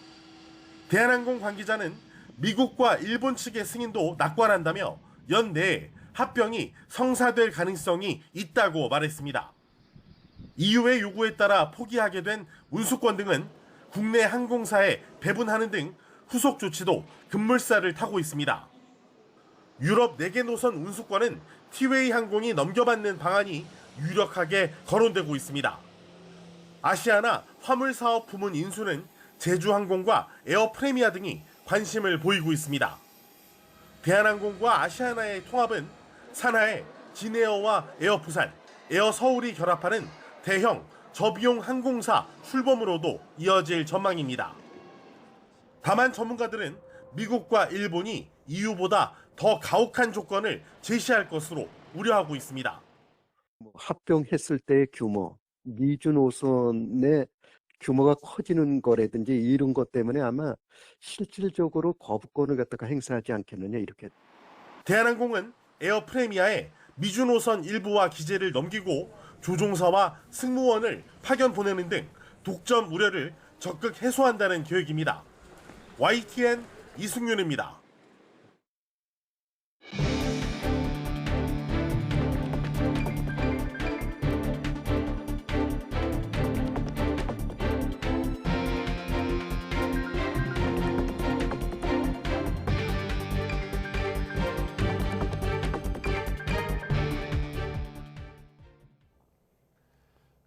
Speaker 26: 대한항공 관계자는 미국과 일본 측의 승인도 낙관한다며 연내에 합병이 성사될 가능성이 있다고 말했습니다. EU의 요구에 따라 포기하게 된 운수권 등은 국내 항공사에 배분하는 등 후속 조치도 급물살을 타고 있습니다. 유럽 4개 노선 운수권은 티웨이 항공이 넘겨받는 방안이 유력하게 거론되고 있습니다. 아시아나 화물 사업 부문 인수는 제주항공과 에어프레미아 등이 관심을 보이고 있습니다. 대한항공과 아시아나의 통합은 산하에 진에어와 에어부산, 에어서울이 결합하는 대형 저비용 항공사 출범으로도 이어질 전망입니다. 다만 전문가들은 미국과 일본이 EU보다 더 가혹한 조건을 제시할 것으로 우려하고 있습니다.
Speaker 3: 합병했을 때의 규모, 미주 노선의 규모가 커지는 거라든지 이런 것 때문에 아마 실질적으로 거부권을 갖다가 행사하지 않겠느냐 이렇게.
Speaker 26: 대한항공은 에어프레미아에 미주 노선 일부와 기재를 넘기고 조종사와 승무원을 파견 보내는 등 독점 우려를 적극 해소한다는 계획입니다. YTN 이승윤입니다.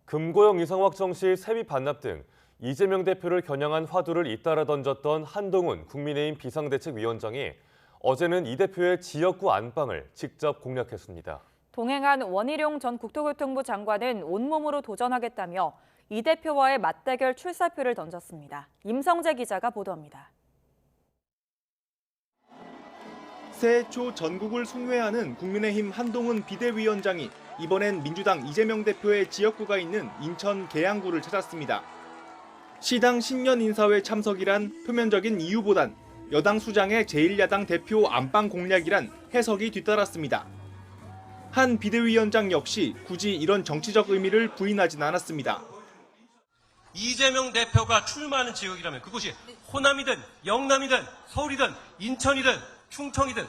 Speaker 1: 금고형 이상 확정 시 세비 반납 등 이재명 대표를 겨냥한 화두를 잇따라 던졌던 한동훈 국민의힘 비상대책위원장이 어제는 이 대표의 지역구 안방을 직접 공략했습니다.
Speaker 2: 동행한 원희룡 전 국토교통부 장관은 온몸으로 도전하겠다며 이 대표와의 맞대결 출사표를 던졌습니다. 임성재 기자가 보도합니다.
Speaker 6: 새해 초 전국을 순회하는 국민의힘 한동훈 비대위원장이 이번엔 민주당 이재명 대표의 지역구가 있는 인천 계양구를 찾았습니다. 시당 신년 인사회 참석이란 표면적인 이유보단 여당 수장의 제1야당 대표 안방 공략이란 해석이 뒤따랐습니다. 한 비대위원장 역시 굳이 이런 정치적 의미를 부인하진 않았습니다.
Speaker 7: 이재명 대표가 출마하는 지역이라면 그곳이 호남이든 영남이든 서울이든 인천이든 충청이든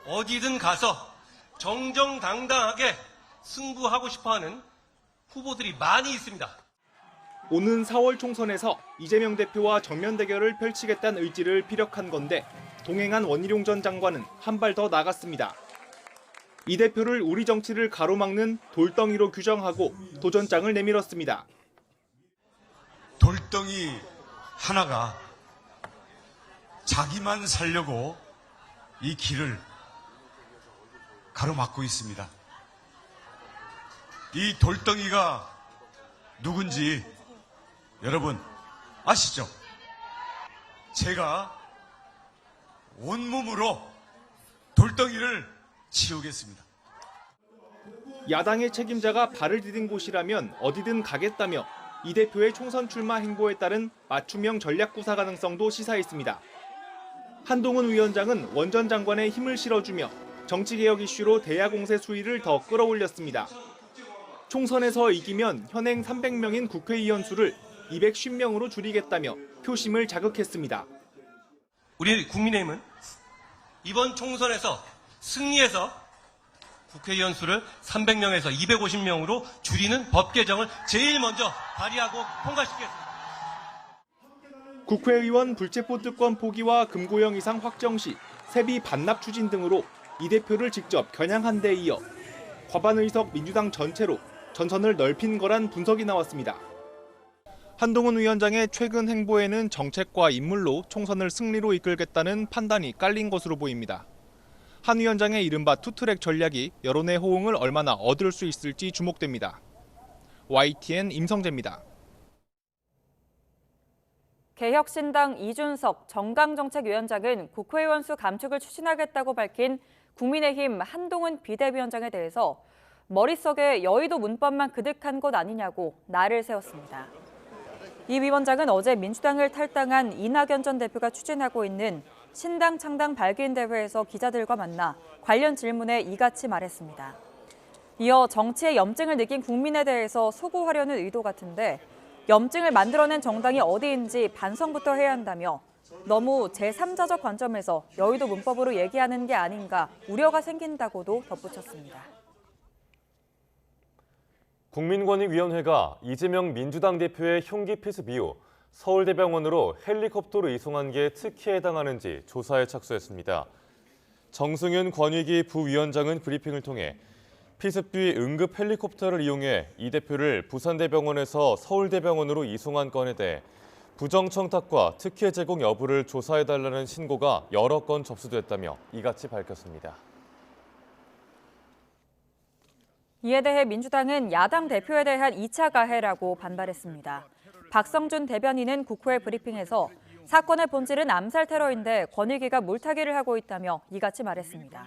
Speaker 7: 어디든 가서 정정당당하게 승부하고 싶어하는 후보들이 많이 있습니다.
Speaker 6: 오는 4월 총선에서 이재명 대표와 정면 대결을 펼치겠다는 의지를 피력한 건데 동행한 원희룡 전 장관은 한 발 더 나갔습니다. 이 대표를 우리 정치를 가로막는 돌덩이로 규정하고 도전장을 내밀었습니다.
Speaker 8: 돌덩이 하나가 자기만 살려고 이 길을 가로막고 있습니다. 이 돌덩이가 누군지 여러분 아시죠? 제가 온몸으로 돌덩이를 치우겠습니다.
Speaker 6: 야당의 책임자가 발을 디딘 곳이라면 어디든 가겠다며 이 대표의 총선 출마 행보에 따른 맞춤형 전략 구사 가능성도 시사했습니다. 한동훈 위원장은 원 전 장관에 힘을 실어주며 정치개혁 이슈로 대야 공세 수위를 더 끌어올렸습니다. 총선에서 이기면 현행 300명인 국회의원 수를 250명으로 줄이겠다며 표심을 자극했습니다.
Speaker 7: 우리 국민의힘은 이번 총선에서 승리해서 국회의원 수를 300명에서 250명으로 줄이는 법 개정을 제일 먼저 발의하고 통과시키겠습니다.
Speaker 6: 국회의원 불체포 특권 포기와 금고형 이상 확정 시 세비 반납 추진 등으로 이 대표를 직접 겨냥한 데 이어 과반 의석 민주당 전체로 전선을 넓힌 거란 분석이 나왔습니다. 한동훈 위원장의 최근 행보에는 정책과 인물로 총선을 승리로 이끌겠다는 판단이 깔린 것으로 보입니다. 한 위원장의 이른바 투트랙 전략이 여론의 호응을 얼마나 얻을 수 있을지 주목됩니다. YTN 임성재입니다.
Speaker 2: 개혁신당 이준석 정강정책위원장은 국회의원 수 감축을 추진하겠다고 밝힌 국민의힘 한동훈 비대위원장에 대해서 머릿속에 여의도 문법만 그득한 것 아니냐고 날을 세웠습니다. 이 위원장은 어제 민주당을 탈당한 이낙연 전 대표가 추진하고 있는 신당 창당 발기인 대회에서 기자들과 만나 관련 질문에 이같이 말했습니다. 이어 정치의 염증을 느낀 국민에 대해서 소구하려는 의도 같은데 염증을 만들어낸 정당이 어디인지 반성부터 해야 한다며 너무 제3자적 관점에서 여의도 문법으로 얘기하는 게 아닌가 우려가 생긴다고도 덧붙였습니다.
Speaker 1: 국민권익위원회가 이재명 민주당 대표의 흉기 피습 이후 서울대병원으로 헬리콥터로 이송한 게 특혜에 해당하는지 조사에 착수했습니다. 정승윤 권익위 부위원장은 브리핑을 통해 피습 뒤 응급 헬리콥터를 이용해 이 대표를 부산대병원에서 서울대병원으로 이송한 건에 대해 부정청탁과 특혜 제공 여부를 조사해달라는 신고가 여러 건 접수됐다며 이같이 밝혔습니다.
Speaker 2: 이에 대해 민주당은 야당 대표에 대한 2차 가해라고 반발했습니다. 박성준 대변인은 국회 브리핑에서 사건의 본질은 암살 테러인데 권익위가 물타기를 하고 있다며 이같이 말했습니다.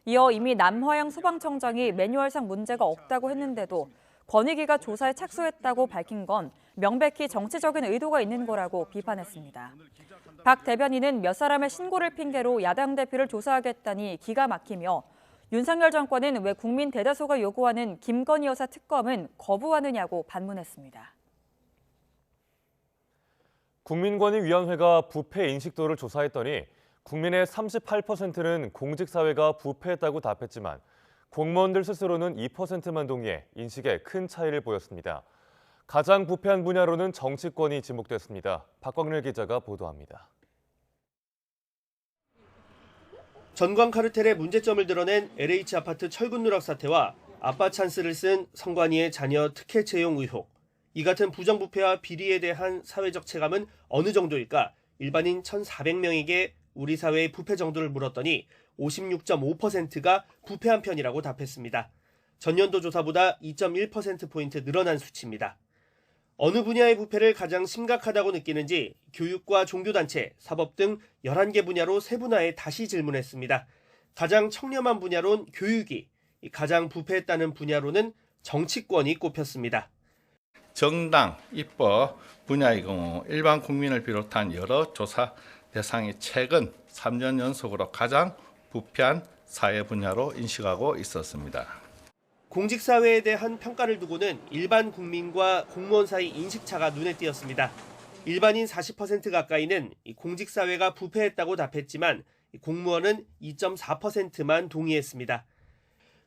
Speaker 2: 이어 이미 남화영 소방청장이 매뉴얼상 문제가 없다고 했는데도 권익위가 조사에 착수했다고 밝힌 건 명백히 정치적인 의도가 있는 거라고 비판했습니다. 박 대변인은 몇 사람의 신고를 핑계로 야당 대표를 조사하겠다니 기가 막히며 윤석열 정권은 왜 국민 대다수가 요구하는 김건희 여사 특검은 거부하느냐고 반문했습니다.
Speaker 1: 국민권익위원회가 부패 인식도를 조사했더니 국민의 38%는 공직사회가 부패했다고 답했지만 공무원들 스스로는 2%만 동의해 인식에 큰 차이를 보였습니다. 가장 부패한 분야로는 정치권이 지목됐습니다. 박광렬 기자가 보도합니다.
Speaker 9: 전광 카르텔의 문제점을 드러낸 LH 아파트 철근 누락 사태와 아빠 찬스를 쓴 성관이의 자녀 특혜 채용 의혹. 이 같은 부정부패와 비리에 대한 사회적 체감은 어느 정도일까? 일반인 1,400명에게 우리 사회의 부패 정도를 물었더니 56.5%가 부패한 편이라고 답했습니다. 전년도 조사보다 2.1%포인트 늘어난 수치입니다. 어느 분야의 부패를 가장 심각하다고 느끼는지 교육과 종교단체, 사법 등 11개 분야로 세분화해 다시 질문했습니다. 가장 청렴한 분야론 교육이, 가장 부패했다는 분야로는 정치권이 꼽혔습니다.
Speaker 11: 정당, 입법 분야의 경우 일반 국민을 비롯한 여러 조사 대상이 최근 3년 연속으로 가장 부패한 사회 분야로 인식하고 있었습니다.
Speaker 9: 공직사회에 대한 평가를 두고는 일반 국민과 공무원 사이 인식차가 눈에 띄었습니다. 일반인 40% 가까이는 공직사회가 부패했다고 답했지만 공무원은 2.4%만 동의했습니다.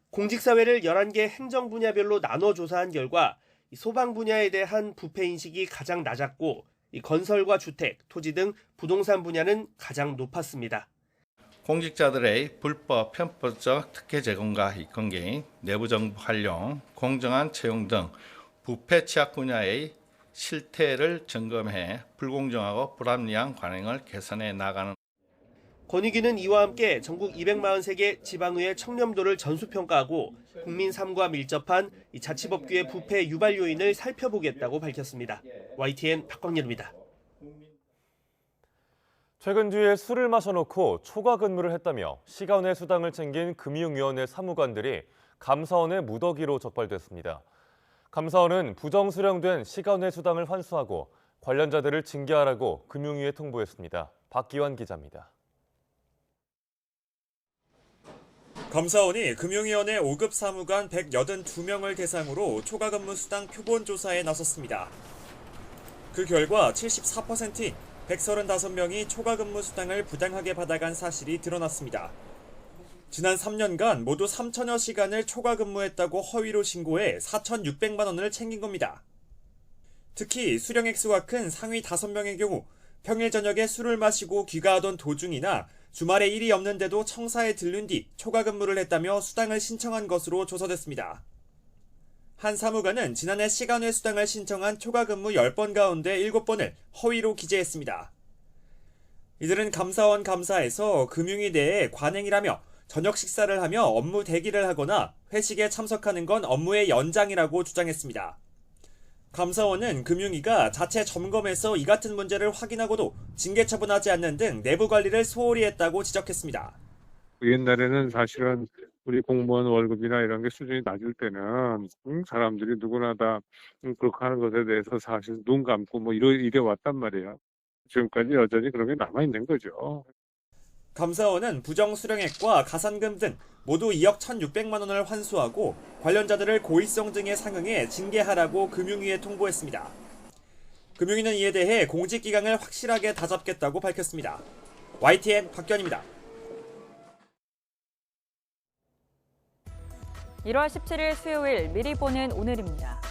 Speaker 9: 공직사회를 11개 행정 분야별로 나눠 조사한 결과 소방 분야에 대한 부패 인식이 가장 낮았고 건설과 주택, 토지 등 부동산 분야는 가장 높았습니다.
Speaker 11: 공직자들의 불법 편법적 특혜 제공과 이권개인, 내부정보 활용, 공정한 채용 등 부패 취약 분야의 실태를 점검해 불공정하고 불합리한 관행을 개선해 나가는.
Speaker 9: 권익위는 이와 함께 전국 243개 지방의회 청렴도를 전수평가하고 국민 삶과 밀접한 자치법규의 부패 유발 요인을 살펴보겠다고 밝혔습니다. YTN 박광렬입니다.
Speaker 1: 퇴근 뒤에 술을 마셔놓고 초과 근무를 했다며 시간외 수당을 챙긴 금융위원회 사무관들이 감사원의 무더기로 적발됐습니다. 감사원은 부정수령된 시간외 수당을 환수하고 관련자들을 징계하라고 금융위에 통보했습니다. 박기환 기자입니다.
Speaker 12: 감사원이 금융위원회 5급 사무관 182명을 대상으로 초과근무 수당 표본 조사에 나섰습니다. 그 결과 74%인 135명이 초과근무 수당을 부당하게 받아간 사실이 드러났습니다. 지난 3년간 모두 3천여 시간을 초과근무했다고 허위로 신고해 4,600만 원을 챙긴 겁니다. 특히 수령 액수가 큰 상위 5명의 경우 평일 저녁에 술을 마시고 귀가하던 도중이나 주말에 일이 없는데도 청사에 들른 뒤 초과근무를 했다며 수당을 신청한 것으로 조사됐습니다. 한 사무관은 지난해 시간외 수당을 신청한 초과근무 10번 가운데 7번을 허위로 기재했습니다. 이들은 감사원 감사에서 금융위 내에 관행이라며 저녁 식사를 하며 업무 대기를 하거나 회식에 참석하는 건 업무의 연장이라고 주장했습니다. 감사원은 금융위가 자체 점검해서 이 같은 문제를 확인하고도 징계 처분하지 않는 등 내부 관리를 소홀히 했다고 지적했습니다.
Speaker 13: 옛날에는 사실은 우리 공무원 월급이나 이런 게 수준이 낮을 때는 사람들이 누구나 다 그렇게 하는 것에 대해서 사실 눈 감고 뭐 이래 왔단 말이에요. 지금까지 여전히 그런 게 남아있는 거죠.
Speaker 12: 감사원은 부정수령액과 가산금 등 모두 2억 1,600만 원을 환수하고 관련자들을 고의성 등에 상응해 징계하라고 금융위에 통보했습니다. 금융위는 이에 대해 공직기강을 확실하게 다잡겠다고 밝혔습니다. YTN 박견입니다.
Speaker 2: 1월 17일 수요일 미리 보는 오늘입니다.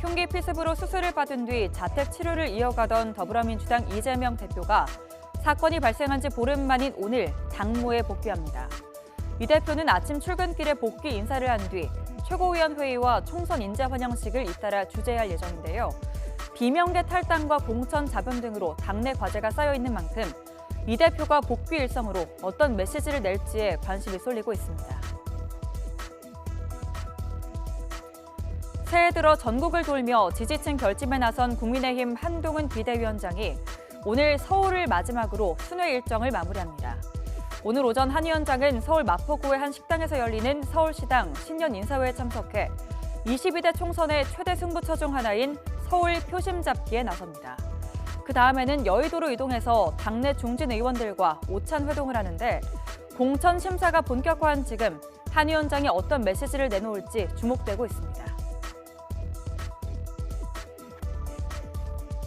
Speaker 2: 흉기 피습으로 수술을 받은 뒤 자택 치료를 이어가던 더불어민주당 이재명 대표가 사건이 발생한 지 보름 만인 오늘 당무에 복귀합니다. 이 대표는 아침 출근길에 복귀 인사를 한 뒤 최고위원회의와 총선 인재 환영식을 잇따라 주재할 예정인데요. 비명계 탈당과 공천 잡음 등으로 당내 과제가 쌓여 있는 만큼 이 대표가 복귀 일성으로 어떤 메시지를 낼지에 관심이 쏠리고 있습니다. 새해 들어 전국을 돌며 지지층 결집에 나선 국민의힘 한동훈 비대위원장이 오늘 서울을 마지막으로 순회 일정을 마무리합니다. 오늘 오전 한 위원장은 서울 마포구의 한 식당에서 열리는 서울시당 신년 인사회에 참석해 22대 총선의 최대 승부처 중 하나인 서울 표심 잡기에 나섭니다. 그 다음에는 여의도로 이동해서 당내 중진 의원들과 오찬 회동을 하는데 공천 심사가 본격화한 지금 한 위원장이 어떤 메시지를 내놓을지 주목되고 있습니다.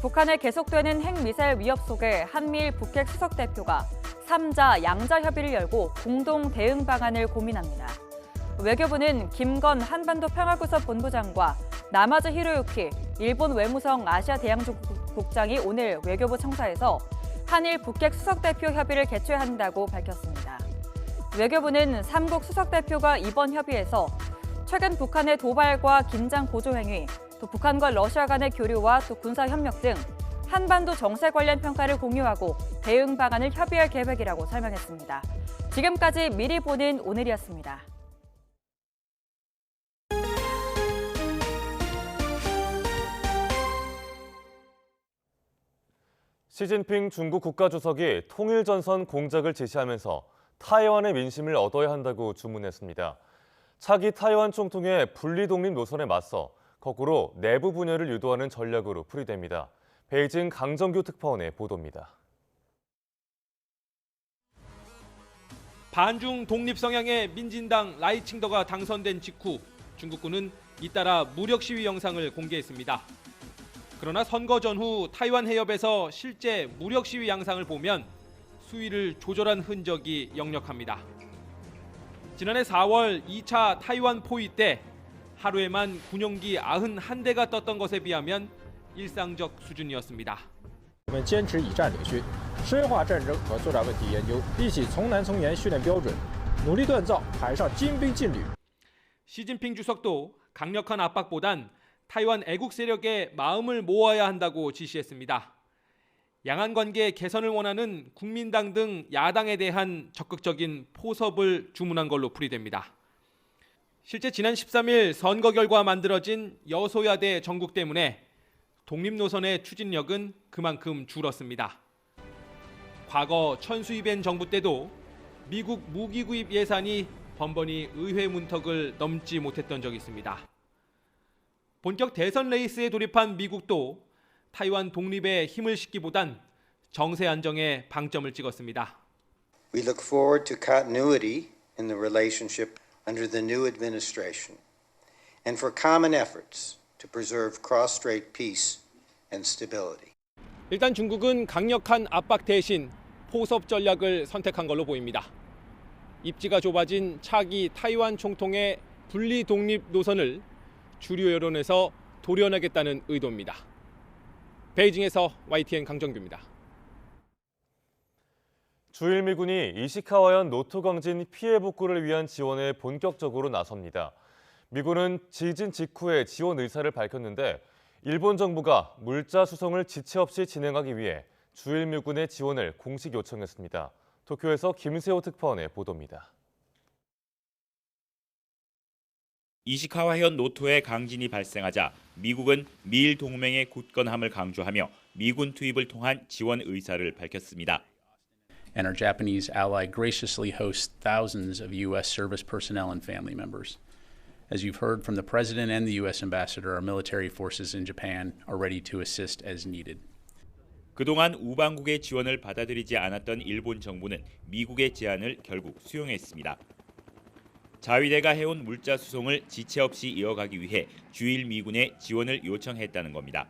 Speaker 2: 북한의 계속되는 핵미사일 위협 속에 한미일 북핵 수석 대표가 3자 양자 협의를 열고 공동 대응 방안을 고민합니다. 외교부는 김건 한반도 평화구섭 본부장과 나마즈 히로유키 일본 외무성 아시아 대양국장이 오늘 외교부 청사에서 한일 북핵 수석 대표 협의를 개최한다고 밝혔습니다. 외교부는 3국 수석 대표가 이번 협의에서 최근 북한의 도발과 긴장 고조 행위, 또 북한과 러시아 간의 교류와 또 군사 협력 등 한반도 정세 관련 평가를 공유하고 대응 방안을 협의할 계획이라고 설명했습니다. 지금까지 미리 보는 오늘이었습니다.
Speaker 1: 시진핑 중국 국가주석이 통일전선 공작을 지시하면서 타이완의 민심을 얻어야 한다고 주문했습니다. 차기 타이완 총통의 분리독립 노선에 맞서 거꾸로 내부 분열을 유도하는 전략으로 풀이됩니다. 베이징 강정규 특파원의 보도입니다.
Speaker 10: 반중 독립 성향의 민진당 라이칭더가 당선된 직후 중국군은 잇따라 무력 시위 영상을 공개했습니다. 그러나 선거 전후 타이완 해협에서 실제 무력 시위 양상을 보면 수위를 조절한 흔적이 역력합니다. 지난해 4월 2차 타이완 포위 때 하루에만 군용기 91대가 떴던 것에 비하면 일상적 수준이었습니다.
Speaker 14: 我们坚持以战领训，深化战争和作战问题研究，一起从难从严训练标准，努力锻造海上精兵劲旅。
Speaker 10: 시진핑 주석도 강력한 압박보단 타이완 애국 세력의 마음을 모아야 한다고 지시했습니다. 양안 관계 개선을 원하는 국민당 등 야당에 대한 적극적인 포섭을 주문한 걸로 풀이됩니다. 실제 지난 13일 선거 결과 만들어진 여소야대 정국 때문에 독립 노선의 추진력은 그만큼 줄었습니다. 과거 천수이벤 정부 때도 미국 무기 구입 예산이 번번이 의회 문턱을 넘지 못했던 적이 있습니다. 본격 대선 레이스에 돌입한 미국도 타이완 독립에 힘을 싣기보단 정세 안정에 방점을 찍었습니다.
Speaker 15: We look forward to continuity in the relationship under the new administration and for common efforts to preserve cross-strait peace and stability.
Speaker 10: 일단 중국은 강력한 압박 대신 포섭 전략을 선택한 걸로 보입니다. 입지가 좁아진 차기 타이완 총통의 분리 독립 노선을 주류 여론에서 도려내겠다는 의도입니다. 베이징에서 YTN 강정규입니다.
Speaker 1: 주일 미군이 이시카와현 노토 강진 피해 복구를 위한 지원에 본격적으로 나섭니다. 미군은 지진 직후에 지원 의사를 밝혔는데 일본 정부가 물자 수송을 지체 없이 진행하기 위해 주일 미군의 지원을 공식 요청했습니다. 도쿄에서 김세호 특파원의 보도입니다.
Speaker 16: 이시카와현 노토의 강진이 발생하자 미국은 미일 동맹의 굳건함을 강조하며 미군 투입을 통한 지원 의사를 밝혔습니다.
Speaker 17: And our Japanese ally graciously hosts thousands of U.S. service personnel and family members. As you've heard from the President and the U.S. Ambassador, our military forces in Japan are ready to assist as needed.
Speaker 16: 그동안 우방국의 지원을 받아들이지 않았던 일본 정부는 미국의 제안을 결국 수용했습니다. 자위대가 해온 물자 수송을 지체 없이 이어가기 위해 주일 미군의 지원을 요청했다는 겁니다.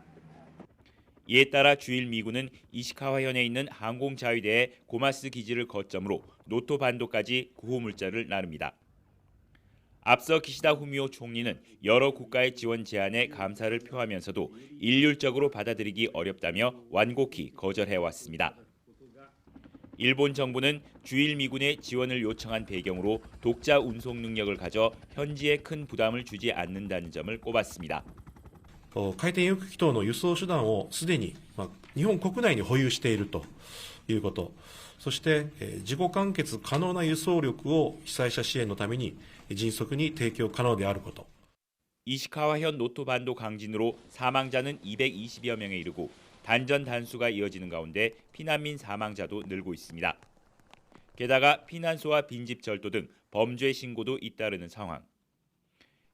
Speaker 16: 이에 따라 주일 미군은 이시카와현에 있는 항공자위대의 고마스 기지를 거점으로 노토 반도까지 구호 물자를 나릅니다. 앞서 기시다 후미오 총리는 여러 국가의 지원 제안에 감사를 표하면서도 일률적으로 받아들이기 어렵다며 완곡히 거절해왔습니다. 일본 정부는 주일 미군의 지원을 요청한 배경으로 독자 운송 능력을 가져 현지에 큰 부담을 주지 않는다는 점을 꼽았습니다.
Speaker 4: 回転翼機等の輸送手段をすでに日本国内に保有しているということ、そして自己完結可能な輸送力を被災者支援のために迅速に提供可能であること。
Speaker 16: 이시카와현 노토반도 강진으로 사망자는 220여 명에 이르고 단전 단수가 이어지는 가운데 피난민 사망자도 늘고 있습니다. 게다가 피난소와 빈집 절도 등 범죄 신고도 잇따르는 상황.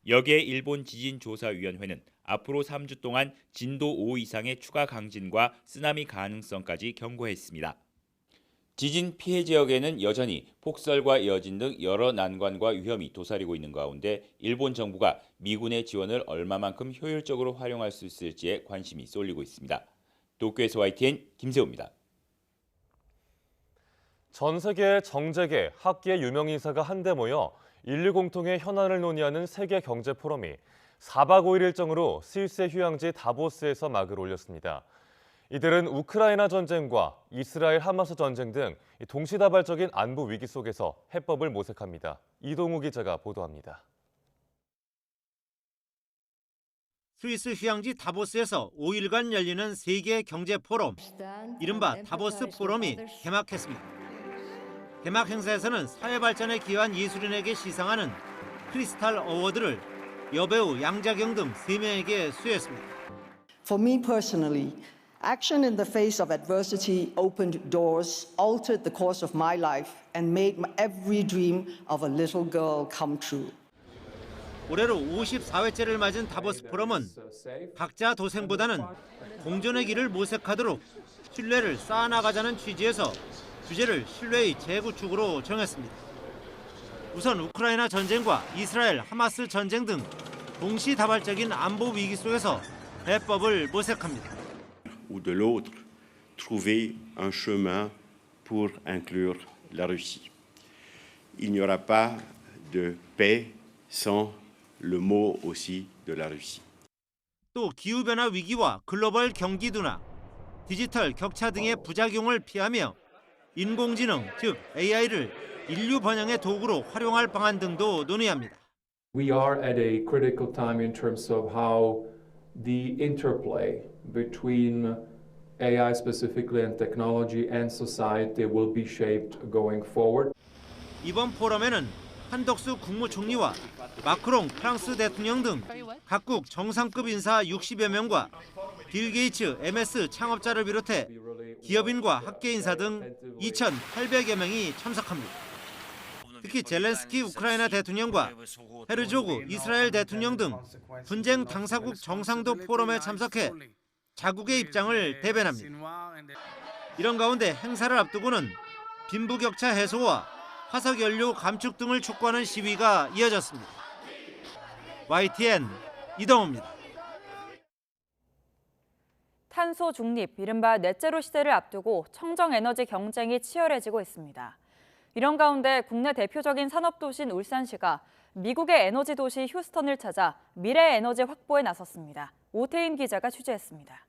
Speaker 16: 여기에 일본 지진조사위원회는 앞으로 3주 동안 진도 5 이상의 추가 강진과 쓰나미 가능성까지 경고했습니다. 지진 피해 지역에는 여전히 폭설과 이어진 등 여러 난관과 위험이 도사리고 있는 가운데 일본 정부가 미군의 지원을 얼마만큼 효율적으로 활용할 수 있을지에 관심이 쏠리고 있습니다. 도쿄에서 YTN 김세호입니다.
Speaker 1: 전 세계 정재계, 학계의 유명인사가 한데 모여 인류 공통의 현안을 논의하는 세계 경제 포럼이 4박 5일 일정으로 스위스의 휴양지 다보스에서 막을 올렸습니다. 이들은 우크라이나 전쟁과 이스라엘 하마스 전쟁 등 동시다발적인 안보 위기 속에서 해법을 모색합니다. 이동우 기자가 보도합니다.
Speaker 5: 스위스 휴양지 다보스에서 5일간 열리는 세계 경제 포럼, 이른바 다보스 포럼이 개막했습니다. 개막 행사에서는 사회 발전에 기여한 예술인에게 시상하는 크리스탈 어워드를 여배우 양자경 등 3명에게 수여했습니다.
Speaker 18: For me personally, action in the face of adversity opened doors, altered the course of my life, and made every dream of a little girl come true.
Speaker 5: 올해로 54회째를 맞은 다보스 포럼은 각자 도생보다는 공존의 길을 모색하도록 신뢰를 쌓아나가자는 취지에서 주제를 신뢰의 재구축으로 정했습니다. 우선 우크라이나 전쟁과 이스라엘 하마스 전쟁 등 동시다발적인 안보 위기 속에서 해법을 모색합니다.
Speaker 19: ou de l'autre, trouver un chemin pour inclure la Russie. Il n'y aura pas de paix sans le mot aussi de la Russie.
Speaker 5: 또 기후변화 위기와 글로벌 경기 둔화, 디지털 격차 등의 부작용을 피하며 인공지능, 즉 AI를 인류 번영의 도구로 활용할 방안 등도 논의합니다.
Speaker 20: We are at a critical time in terms of how the interplay between AI specifically and technology and society will be shaped going forward.
Speaker 5: 이번 포럼에는 한덕수 국무총리와 마크롱 프랑스 대통령 등 각국 정상급 인사 60여 명과 빌 게이츠 MS 창업자를 비롯해 기업인과 학계 인사 등 2,800여 명이 참석합니다. 특히 젤렌스키 우크라이나 대통령과 헤르조그 이스라엘 대통령 등 분쟁 당사국 정상도 포럼에 참석해 자국의 입장을 대변합니다. 이런 가운데 행사를 앞두고는 빈부격차 해소와 화석연료 감축 등을 촉구하는 시위가 이어졌습니다. YTN 이동호입니다.
Speaker 2: 탄소 중립, 이른바 넷제로 시대를 앞두고 청정에너지 경쟁이 치열해지고 있습니다. 이런 가운데 국내 대표적인 산업도시인 울산시가 미국의 에너지 도시 휴스턴을 찾아 미래 에너지 확보에 나섰습니다. 오태인 기자가 취재했습니다.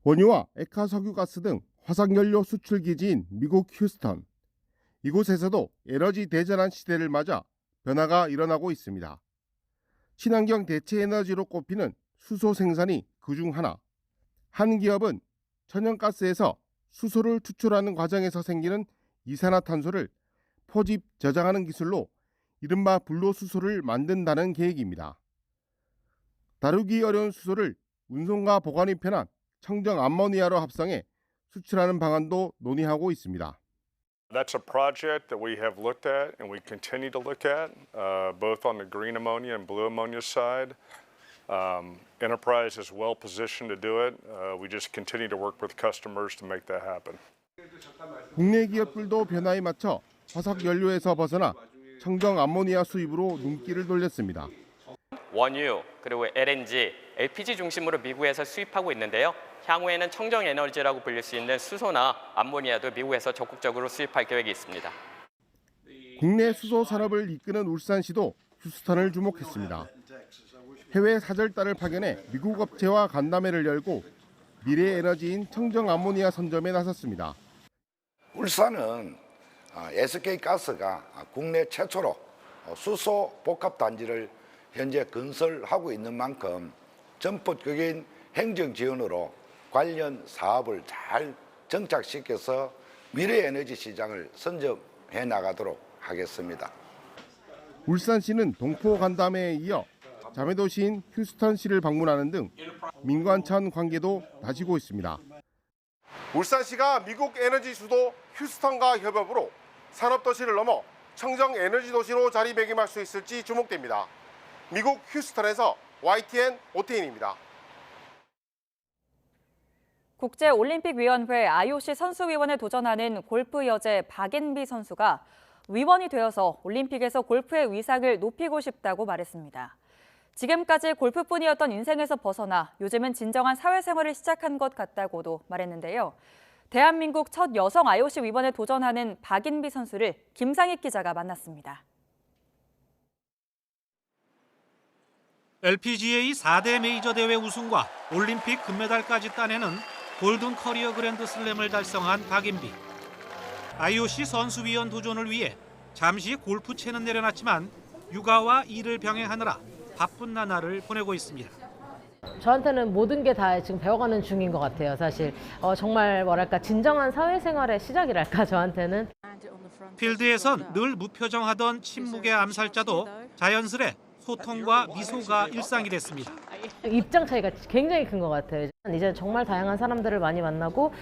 Speaker 21: 원유와 액화석유가스 등 화석연료 수출 기지인 미국 휴스턴. 이곳에서도 에너지 대전환 시대를 맞아 변화가 일어나고 있습니다. 친환경 대체 에너지로 꼽히는 수소 생산이 그중 하나. 한 기업은 천연가스에서 수소를 추출하는 과정에서 생기는 이산화탄소를 포집 저장하는 기술로 이른바 불로수소를 만든다는 계획입니다. 다루기 어려운 수소를 운송과 보관이 편한 청정 암모니아로 합성해 수출하는 방안도 논의하고 있습니다.
Speaker 27: That's a project that we have looked at and we continue to look at, both on the green ammonia and blue ammonia side. Enterprise is well positioned to do it. We just continue to work with customers to make that happen.
Speaker 21: 국내 기업들도 변화에 맞춰 화석 연료에서 벗어나 청정 암모니아 수입으로 눈길을 돌렸습니다.
Speaker 28: 원유, 그리고 LNG, LPG 중심으로 미국에서 수입하고 있는데요. 향후에는 청정 에너지라고 불릴 수 있는 수소나 암모니아도 미국에서 적극적으로 수입할 계획이 있습니다.
Speaker 21: 국내 수소 산업을 이끄는 울산시도 휴스턴을 주목했습니다. 해외 사절단을 파견해 미국 업체와 간담회를 열고 미래 에너지인 청정 아모니아 선점에 나섰습니다.
Speaker 3: 울산은 SK가스가 국내 최초로 수소 복합 단지를 현재 건설하고 있는 만큼 전폭적인 행정 지원으로 관련 사업을 잘 정착시켜서 미래 에너지 시장을 선점해 나가도록 하겠습니다.
Speaker 21: 울산시는 동포 간담회에 이어 자매도시인 휴스턴시를 방문하는 등 민관천 관계도 다지고 있습니다. 울산시가 미국 에너지 수도 휴스턴과 협업으로 산업도시를 넘어 청정 에너지 도시로 자리매김할 수 있을지 주목됩니다. 미국 휴스턴에서 YTN 오태인입니다.
Speaker 2: 국제올림픽위원회 IOC 선수위원에 도전하는 골프 여제 박인비 선수가 위원이 되어서 올림픽에서 골프의 위상을 높이고 싶다고 말했습니다. 지금까지 골프뿐이었던 인생에서 벗어나 요즘은 진정한 사회생활을 시작한 것 같다고도 말했는데요. 대한민국 첫 여성 IOC 위원에 도전하는 박인비 선수를 김상익 기자가 만났습니다.
Speaker 5: LPGA 4대 메이저 대회 우승과 올림픽 금메달까지 따내는 골든 커리어 그랜드 슬램을 달성한 박인비. IOC 선수위원 도전을 위해 잠시 골프채는 내려놨지만 육아와 일을 병행하느라 바쁜 나날을 보내고 있습니다.
Speaker 7: 저한테는 모든 게 다 지금 배워가는 중인 것 같아요. 사실 정말 뭐랄까 진정한 사회생활의 시작이랄까 저한테는.
Speaker 5: 필드에선 늘 무표정하던 침묵의 암살자도 자연스레 소통과 미소가 일상이 됐습니다.
Speaker 7: 입장 차이가 굉장히 큰 것 같아요. 이제 정말 다양한 사람들을 많이 만나고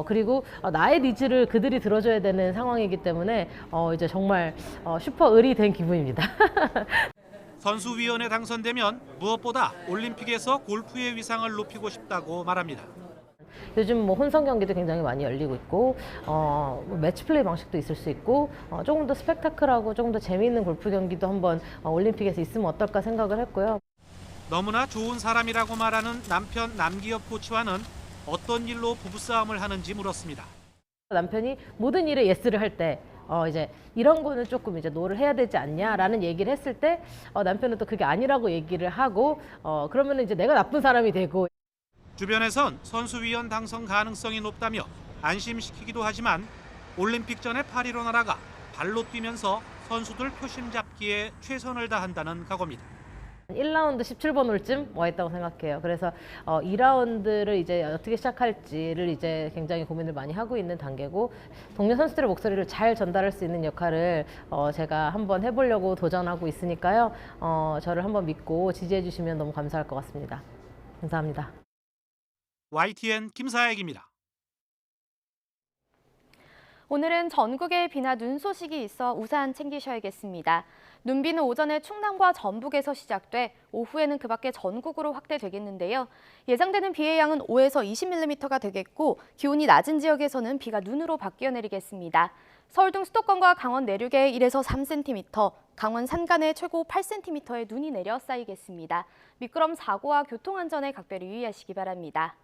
Speaker 7: 그리고 나의 니즈를 그들이 들어줘야 되는 상황이기 때문에 이제 정말 슈퍼 을이 된 기분입니다.
Speaker 5: 선수위원에 당선되면 무엇보다 올림픽에서 골프의 위상을 높이고 싶다고 말합니다.
Speaker 7: 요즘 뭐 혼성 경기도 굉장히 많이 열리고 있고 매치 플레이 방식도 있을 수 있고 조금 더 스펙타클하고 조금 더 재미있는 골프 경기도 한번 올림픽에서 있으면 어떨까 생각을 했고요.
Speaker 5: 너무나 좋은 사람이라고 말하는 남편 남기엽 코치와는 어떤 일로 부부싸움을 하는지 물었습니다.
Speaker 7: 남편이 모든 일에 예스를 할 때 이제 이런 거는 조금 이제 노를 해야 되지 않냐라는 얘기를 했을 때 남편은 또 그게 아니라고 얘기를 하고 그러면 이제 내가 나쁜 사람이 되고.
Speaker 5: 주변에선 선수위원 당선 가능성이 높다며 안심시키기도 하지만 올림픽 전에 파리로 날아가 발로 뛰면서 선수들 표심 잡기에 최선을 다한다는 각오입니다.
Speaker 7: 1라운드 17번 홀쯤 와 있다고 생각해요. 그래서 2라운드를 이제 어떻게 시작할지를 이제 굉장히 고민을 많이 하고 있는 단계고 동료 선수들의 목소리를 잘 전달할 수 있는 역할을 제가 한번 해보려고 도전하고 있으니까요. 저를 한번 믿고 지지해 주시면 너무 감사할 것 같습니다. 감사합니다.
Speaker 5: YTN 김사익입니다.
Speaker 8: 오늘은 전국에 비나 눈 소식이 있어 우산 챙기셔야겠습니다. 눈비는 오전에 충남과 전북에서 시작돼 오후에는 그 밖에 전국으로 확대되겠는데요. 예상되는 비의 양은 5에서 20mm가 되겠고 기온이 낮은 지역에서는 비가 눈으로 바뀌어 내리겠습니다. 서울 등 수도권과 강원 내륙에 1에서 3cm, 강원 산간에 최고 8cm의 눈이 내려 쌓이겠습니다. 미끄럼 사고와 교통안전에 각별히 유의하시기 바랍니다.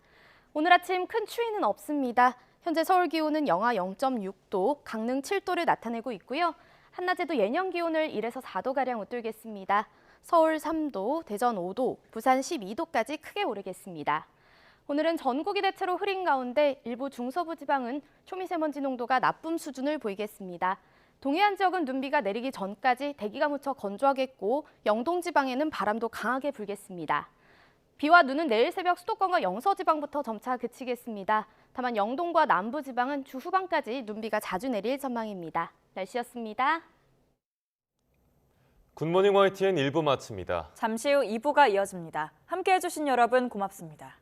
Speaker 8: 오늘 아침 큰 추위는 없습니다. 현재 서울 기온은 영하 0.6도, 강릉 7도를 나타내고 있고요. 한낮에도 예년 기온을 1에서 4도가량 웃돌겠습니다. 서울 3도, 대전 5도, 부산 12도까지 크게 오르겠습니다. 오늘은 전국이 대체로 흐린 가운데 일부 중서부 지방은 초미세먼지 농도가 나쁨 수준을 보이겠습니다. 동해안 지역은 눈비가 내리기 전까지 대기가 무척 건조하겠고 영동 지방에는 바람도 강하게 불겠습니다. 비와 눈은 내일 새벽 수도권과 영서지방부터 점차 그치겠습니다. 다만 영동과 남부지방은 주 후반까지 눈비가 자주 내릴 전망입니다. 날씨였습니다.
Speaker 1: 굿모닝 YTN 1부 마칩니다.
Speaker 2: 잠시 후 2부가 이어집니다. 함께해 주신 여러분 고맙습니다.